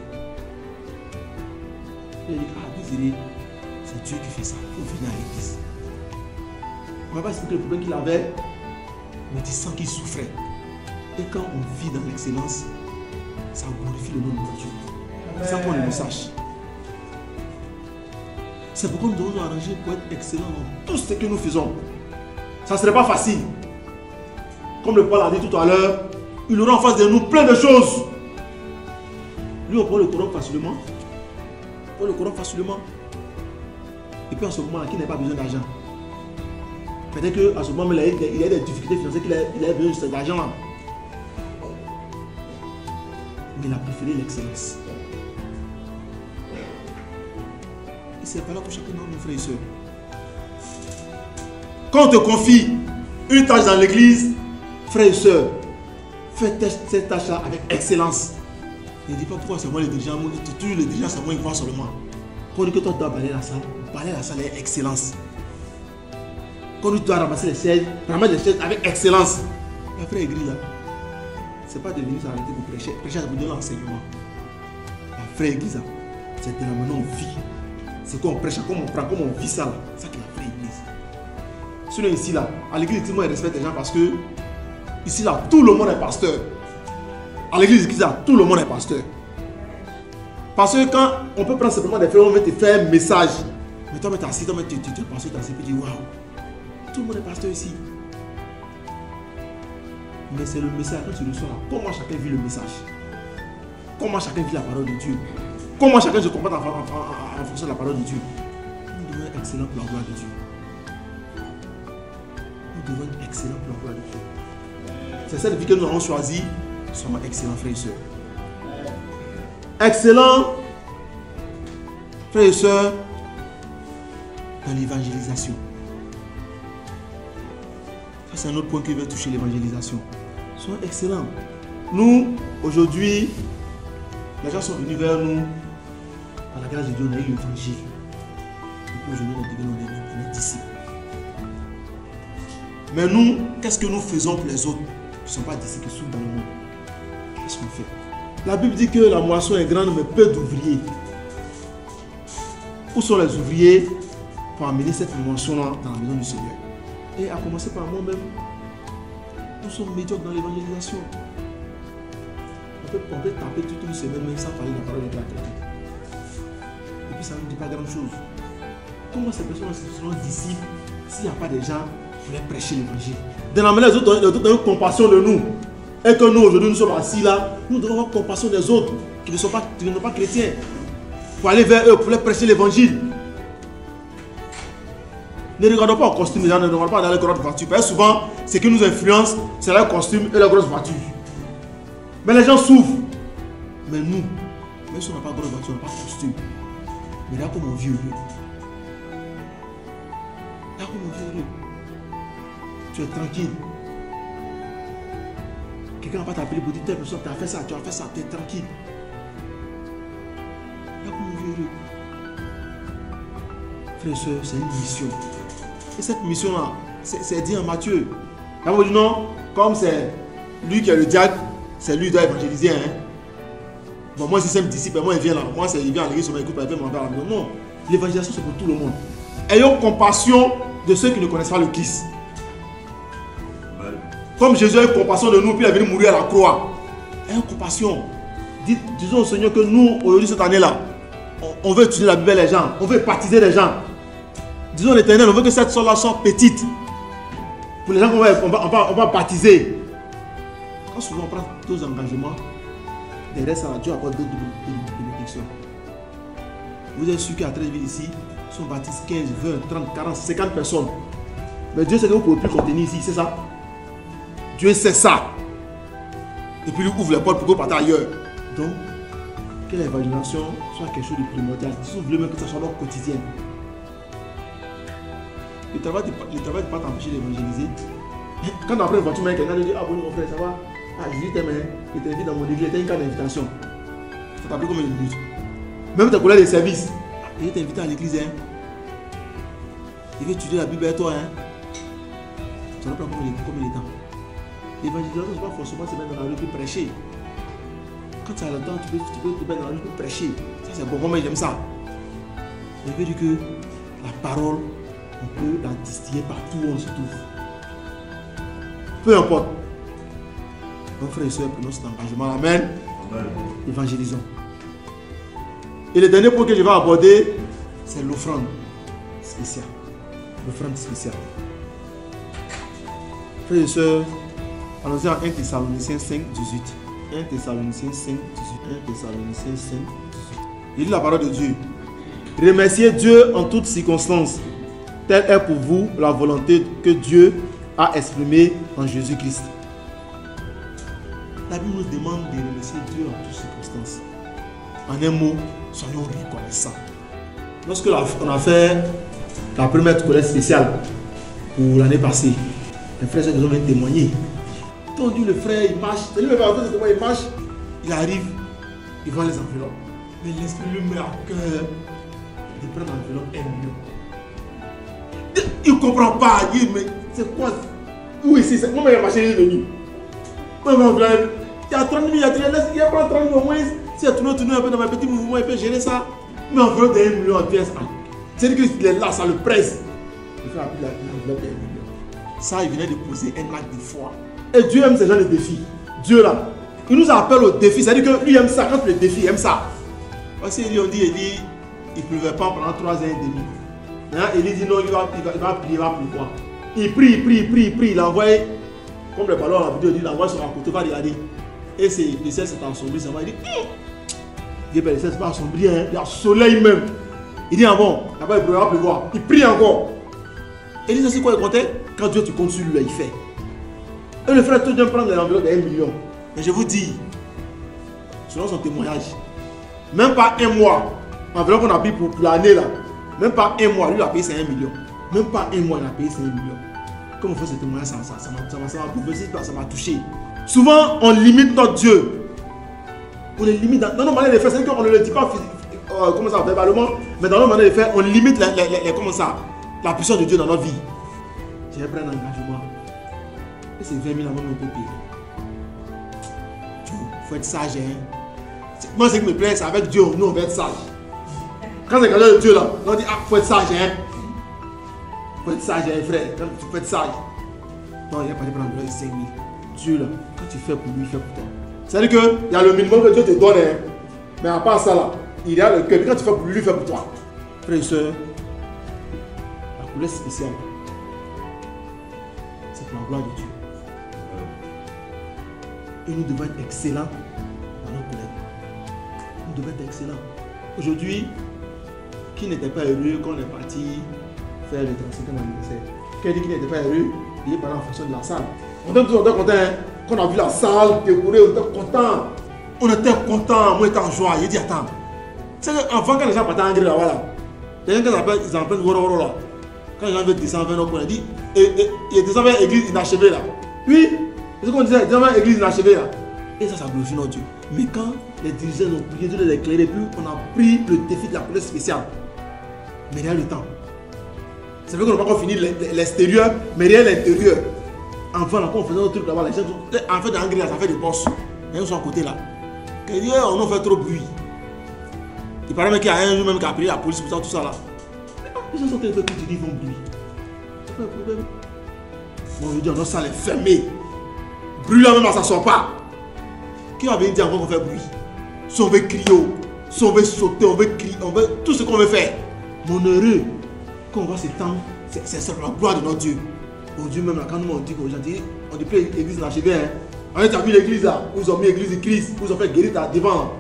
Il dit, ah, Désiré, c'est Dieu qui fait ça. Il faut venir à l'église. On ne va pas expliquer le problème qu'il avait, mais tu sens qu'il souffrait. Et quand on vit dans l'excellence, ça glorifie le nom de Dieu. C'est ça qu'on le sache. C'est pourquoi nous devons nous arranger pour être excellents dans tout ce que nous faisons. Ça ne serait pas facile. Comme le Paul a dit tout à l'heure, il aura en face de nous plein de choses. Lui, on prend le Coran facilement. On prend le Coran facilement. Et puis en ce moment-là, qui n'a pas besoin d'argent. Peut-être qu'à ce moment, il a des difficultés financières, qu'il a besoin de cet argent-là. Mais il a préféré l'excellence. Et c'est pas là pour chacun de nos frères et sœurs. Quand on te confie une tâche dans l'église, frères et sœurs, fais cette tâche-là avec excellence. Ne dis pas pourquoi c'est moi le dirigeant, toujours le dirigeant, c'est moi qui vois seulement. Quand on dit que toi tu dois balayer la salle avec excellence. Quand on dit que tu dois ramasser les chaises avec excellence. Mais frère Aigri là, c'est pas de venir s'arrêter pour prêcher. Prêcher, c'est pour donner l'enseignement. Frère Aigri là, c'est de la manière on vit. C'est qu'on prêche, comment on prend, comment on vit ça là. C'est ça qui est la vraie église. Sinon ici là, à l'église, tout le monde respecte les gens parce que ici là, tout le monde est pasteur. À l'église, tout le monde est pasteur. Parce que quand on peut prendre simplement des frères, on veut te faire un message. Mais toi, tu es assis, tu es pasteur, tu es assis, tu dis waouh, tout le monde est pasteur ici. Mais c'est le message quand tu reçois là. Comment chacun vit le message? Comment chacun vit la parole de Dieu? Comment chacun se comporte en fonction de la parole de Dieu? Nous devons être excellents pour la gloire de Dieu. Nous devons être excellents pour la gloire de Dieu. C'est cette vie que nous avons choisie. Soyons excellents, frères et sœurs. Excellents, frères et sœurs, dans l'évangélisation. Ça, c'est un autre point qui veut toucher l'évangélisation. Soyons excellents. Nous, aujourd'hui, les gens sont venus vers nous. Par la grâce de Dieu, on a eu l'évangile. Et puis aujourd'hui, on est des disciples. Mais nous, qu'est-ce que nous faisons pour les autres qui ne sont pas disciples, qui sont dans le monde? Qu'est-ce qu'on fait? La Bible dit que la moisson est grande, mais peu d'ouvriers. Où sont les ouvriers pour amener cette moisson-là dans la maison du Seigneur? Et à commencer par moi-même, nous sommes médiocres dans l'évangélisation. On peut taper toute une semaine même sans parler de la parole de Dieu à quelqu'un. Et puis ça ne dit pas grand-chose. Comment ces personnes seront disciples s'il n'y a pas des gens pour les prêcher l'évangile? De la manière, les autres ont compassion de nous. Et que nous, aujourd'hui, nous sommes assis là, nous devons avoir compassion des autres qui ne sont pas chrétiens. Pour aller vers eux, pour les prêcher l'évangile. Ne regardons pas au costume, les gens ne regardons pas dans les grosses voitures. Parce que souvent, ce qui nous influence, c'est leur costume et les grosses voitures. Mais les gens souffrent. Mais nous, même si on n'a pas de grosse voiture, on n'a pas de costume. Mais là, comme on vit heureux. Là, comme on vit heureux. Tu es tranquille. Quelqu'un n'a pas t'appeler pour dire telle personne, tu as fait ça, tu es tranquille. Là, comme on vit heureux. Frères et sœurs, c'est une mission. Et cette mission-là, c'est dit en Matthieu. Là, on dit non, comme c'est lui qui est le diacre, c'est lui qui doit évangéliser. Hein? Bon, moi, si c'est un disciple, moi, il vient là. Moi, il vient à l'église, il écoute, il vient m'en faire. Non, l'évangélisation, c'est pour tout le monde. Ayons compassion de ceux qui ne connaissent pas le Christ. Comme Jésus a eu compassion de nous, puis il est venu mourir à la croix. Ayons compassion. Disons au Seigneur que nous, aujourd'hui, cette année-là, on veut étudier la Bible les gens, on veut baptiser les gens. Disons l'Éternel, on veut que cette soeur-là soit petite. Pour les gens qu'on va baptiser. Quand souvent on prend tous engagements, derrière ça, Dieu apporte d'autres bénédictions. Vous êtes sûr qu'à 13 villes ici, sont baptisés 15, 20, 30, 40, 50 personnes. Mais Dieu sait que vous ne pouvez plus contenir ici, c'est ça? Dieu sait ça. Et puis il ouvre les portes pour que vous partez ailleurs. Donc, que l'évangélisation soit quelque chose de primordial. Si vous voulez même que ça soit leur quotidien. Le travail ne pas t'empêcher d'évangéliser. Quand tu apprends une voiture, quelqu'un te dit, ah bon mon frère, ça va? Ah, je t'aime, il t'invite dans mon église, il t'a une carte d'invitation. Ça t'a pris combien de minutes? Même tes collègues de service, il t'a invité à l'église. Il veut étudier la Bible avec toi. Ça va prendre combien de temps? L'évangélisation, ce n'est pas forcément se mettre dans la rue pour prêcher. Quand tu as le temps, tu peux te mettre dans la rue pour prêcher. Ça, c'est bon, moi j'aime ça. Je veux dire que la parole, on peut la distiller partout où on se trouve. Peu importe. Donc, frères et sœurs, prenons cet engagement. Amen. Amen. Évangélisons. Et le dernier point que je vais aborder, c'est l'offrande spéciale. L'offrande spéciale. Frères et sœurs, allons-y en 1 Thessaloniciens 5, 18. 1 Thessaloniciens 5, 18. 1 Thessaloniciens 5, 18. Il dit la parole de Dieu. Remerciez Dieu en toutes circonstances. Telle est pour vous la volonté que Dieu a exprimée en Jésus-Christ. La Bible nous demande de remercier Dieu en toutes circonstances. En un mot, soyons reconnaissants. Lorsque on a fait la première collecte spéciale pour l'année passée, les frères et sœurs nous ont témoigné. Quand on dit le frère, il marche, il marche, il arrive, il voit les enveloppes. Mais l'esprit lui met à cœur de prendre l'enveloppe 1 million. Il ne comprend pas, il dit, mais c'est quoi? Oui, c'est moi, il a marché, il est venu. Il y a 30 000, il y a pas 30 000 au moins. Si il a tourné un peu dans mes petits mouvements, il peut gérer ça. Mais enveloppe de 1 million en pièces. C'est-à-dire qu'il est là, ça le presse. Il fait appeler l'enveloppe de 1 million. Ça, il venait de poser un acte de foi. Et Dieu aime ces gens de défis. Dieu là, il nous appelle au défi. C'est-à-dire que lui aime ça. Quand le défi, il aime ça. Parce qu'il on dit, il ne pleuvait pas pendant 3 ans et demi. Il dit non, il va prier, il va pleuvoir. Il prie, il envoie, comme le ballon à la vidéo, il envoie sur un côté, il va regarder. Et le ciel s'est assombri, ça va, il dit, le ciel s'est pas assombri, il y a soleil même. Il dit, ah bon, là-bas il va pleuvoir. Il prie encore. Et il dit, c'est quoi il comptait? Quand Dieu te compte sur lui, il fait. Et le frère tout vient prendre l'enveloppe de 1 million. Et je vous dis, selon son témoignage, même pas un mois, l'enveloppe qu'on a pris pour l'année là, même pas un mois, lui il a payé 5 millions. Même pas un mois, il a payé 5 millions. Comme on fait ce témoignage, ça m'a bouleversé, ça m'a touché. Souvent, on limite notre Dieu. On les limite dans nos manières de faire. C'est qu'on ne le dit pas comment ça, verbalement, mais dans nos manières de faire, on limite la puissance de Dieu dans notre vie. J'ai pris un engagement. Et c'est 20 000 avant mon payer. Il faut être sage. Moi, ce qui me plaît, c'est avec Dieu, nous on va être sage. Quand c'est quelqu'un de Dieu là, on dit, ah, il faut être sage. Il faut être sage, frère. Il faut être sage. Non, il n'y a pas de prendre 5 000. Dieu là, quand tu fais pour lui, il fait pour toi. C'est-à-dire qu'il y a le minimum que Dieu te donne. Mais à part ça là, il y a le cœur. Quand tu fais pour lui, il fait pour toi. Frère et soeur, la couleur spéciale, c'est pour la gloire de Dieu. Et nous devons être excellents dans nos collègues. Nous devons être excellents. Aujourd'hui, qui n'était pas heureux quand on est parti faire le 35e anniversaire? Qui a dit qu'il n'était pas heureux? Il est parlé en fonction de la salle. On était content quand on a vu la salle décorer, on était content. On était content, moi j'étais en joie. Il dit attends, c'est qu'enfant quand les gens partaient en grille là-bas là, les gens ils en prennent woro là. Quand les gens veulent descendre vers nos coins, il dit il descend vers l'église inachevée là. Oui, c'est ce qu'on disait, il descend vers l'église inachevée là. Et ça glorifie notre Dieu. Mais quand les dirigeants ont prié, Dieu les éclairer, puis on a pris le défi de la police spéciale. Mais il y a le temps. C'est vrai qu'on n'a pas encore fini l'extérieur, mais il y a l'intérieur. Enfin, là, quand on faisait notre truc là-bas, les gens, en fait, dans l'anglais, ça fait des bosses. Les gens sont à côté là. Ils disent, on a fait trop de bruit. Il paraît même qu'il y a un jour même qui a appelé la police pour ça, tout ça là. Les gens sont en train de faire tout, ils font bruit. C'est pas un problème. Bon, je dis, notre salle est fermée. Bruit là même, ça ne sort pas. Qui va venir dire encore qu'on fait bruit? si on veut crier, si on veut sauter, on veut crier, on veut tout ce qu'on veut faire. Mon heureux, quand on voit ce temps, c'est la gloire de notre Dieu. Aujourd'hui même, quand nous on dit qu'aujourd'hui, on dit plus l'église l'achevée. On a vu l'église là, où ils ont mis l'église de Christ, où ils ont fait guérir devant.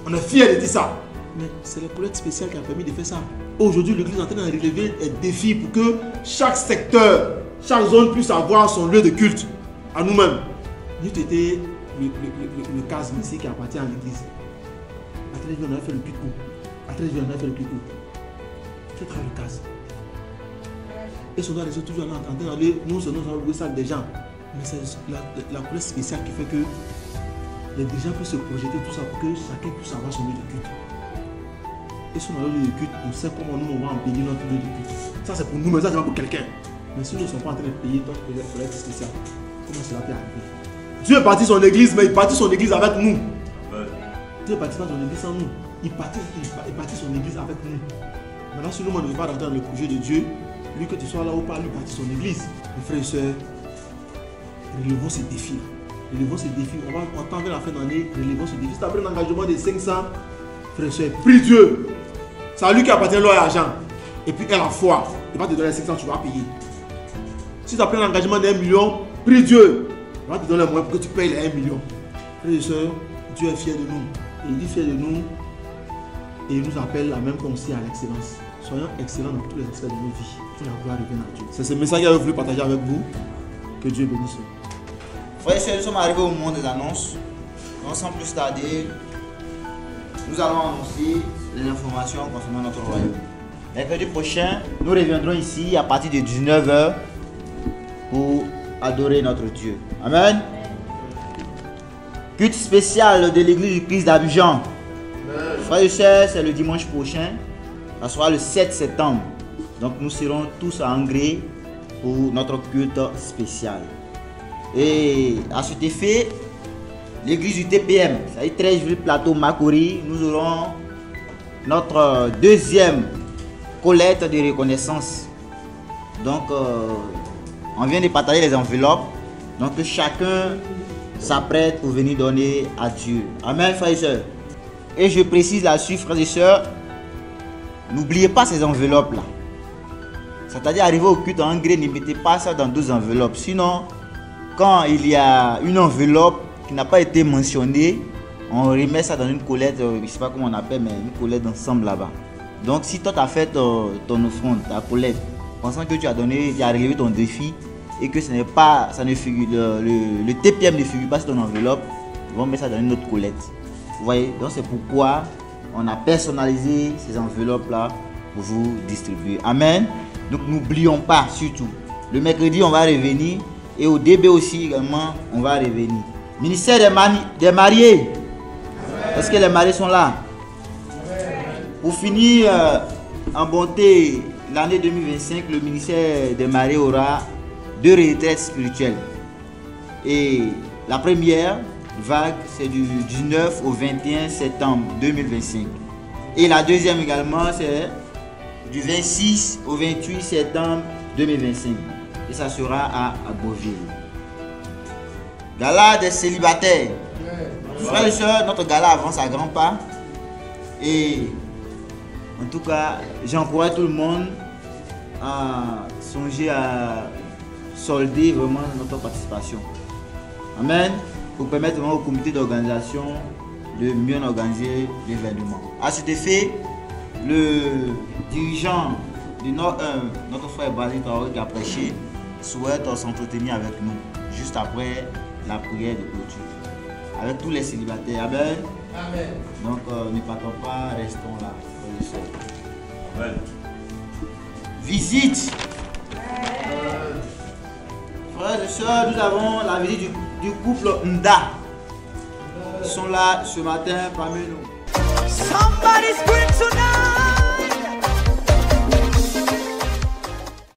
On est fiers de dire ça. Mais c'est la collecte spéciale qui a permis de faire ça. Aujourd'hui, l'église est en train de relever des défis pour que chaque secteur, chaque zone puisse avoir son lieu de culte à nous-mêmes. Nous étions le casme ici qui appartient à l'église. À travers on a fait le culte où? À travers on a fait le culte où? Tu travailles le casme. Et son doigt les autres toujours en train d'aller, nous sommes dans le salle des gens. Mais c'est la collecte spéciale qui fait que les gens peuvent se projeter tout ça pour que chacun puisse avoir son lieu de culte. Et si on a le lieu de culte, on sait comment nous on va en payer notre lieu de culte. Ça c'est pour nous, mais ça c'est pas pour quelqu'un. Mais si nous ne sommes pas en train de payer notre collecte spéciale, comment cela peut arriver? Dieu bâtit son église, mais il bâtit son église avec nous. Dieu ne bâtit pas son église sans nous. Il bâtit son église avec nous. Maintenant, si nous on ne veut pas rentrer dans le projet de Dieu, lui que tu sois là ou pas, lui bâtit son église. Mes frères et sœurs, relevons ces défis. Relevons ces défis. On t'en vers la fin d'année, relevons ces défis. Si tu as pris un engagement de 500, frère et sœur, prie Dieu. C'est à lui qui appartient l'or et l'argent. Et puis, elle a foi. Il va te donner 500, tu vas payer. Si tu as pris un engagement d'1 million, prie Dieu. Il va te donner les moyens pour que tu payes les 1 million. Frères et sœurs, Dieu est fier de nous. Et il dit fier de nous. Et il nous appelle la même conseil à l'excellence. Soyons excellents dans tous les aspects de nos vies. Que la gloire revienne à Dieu. C'est ce message que j'ai voulu partager avec vous. Que Dieu bénisse. Frères et sœurs, nous sommes arrivés au moment des annonces. Donc, sans plus tarder, nous allons annoncer les informations concernant notre royaume. Mercredi prochain, nous reviendrons ici à partir de 19 h pour adorer notre Dieu. Amen. Culte spécial de l'église du Christ d'Abidjan. Frères et sœurs, c'est le dimanche prochain. Ça sera le 7 septembre. Donc nous serons tous à Angré pour notre culte spécial. Et à cet effet, l'église du TPM, c'est-à-dire 13 villes plateau Makori, nous aurons notre deuxième collecte de reconnaissance. Donc on vient de partager les enveloppes. Donc chacun s'apprête pour venir donner à Dieu. Amen, frères et sœurs. Et je précise là-dessus, frères et sœurs, n'oubliez pas ces enveloppes-là. C'est-à-dire, arriver au culte en engrais, ne mettez pas ça dans 12 enveloppes. Sinon, quand il y a une enveloppe qui n'a pas été mentionnée, on remet ça dans une collecte, je ne sais pas comment on appelle, mais une collecte d'ensemble là-bas. Donc, si toi tu as fait ton offrande, ta collecte, pensant que tu as donné, tu as relevé ton défi et que ce n'est pas, ça ne figure, le TPM ne figure pas sur ton enveloppe, ils vont mettre ça dans une autre collecte. Vous voyez, donc c'est pourquoi on a personnalisé ces enveloppes-là pour vous distribuer. Amen. Donc n'oublions pas, surtout, le mercredi on va revenir et au DB aussi également on va revenir. Ministère des mariés. Est-ce que les mariés sont là? Pour finir en bonté l'année 2025, le ministère des mariés aura 2 retraites spirituelles. Et la première vague, c'est du 19 au 21 septembre 2025. Et la deuxième également, c'est du 26 au 28 septembre 2025. Et ça sera à Beauville. Gala des célibataires. Frères et sœurs, notre gala avance à grands pas. Et en tout cas, j'encourage tout le monde à songer à solder vraiment notre participation. Amen. Pour permettre au comité d'organisation de mieux organiser l'événement. À cet effet, le dirigeant du Nord 1, notre frère Basile Traoré qui a prêché, souhaite s'entretenir avec nous juste après la prière de clôture. Avec tous les célibataires. Amen. Amen. Donc ne partons pas, restons là. Amen. Visite. Frères et sœurs, nous avons la visite du couple Nda. Ils sont là ce matin parmi nous. Somebody scream tonight.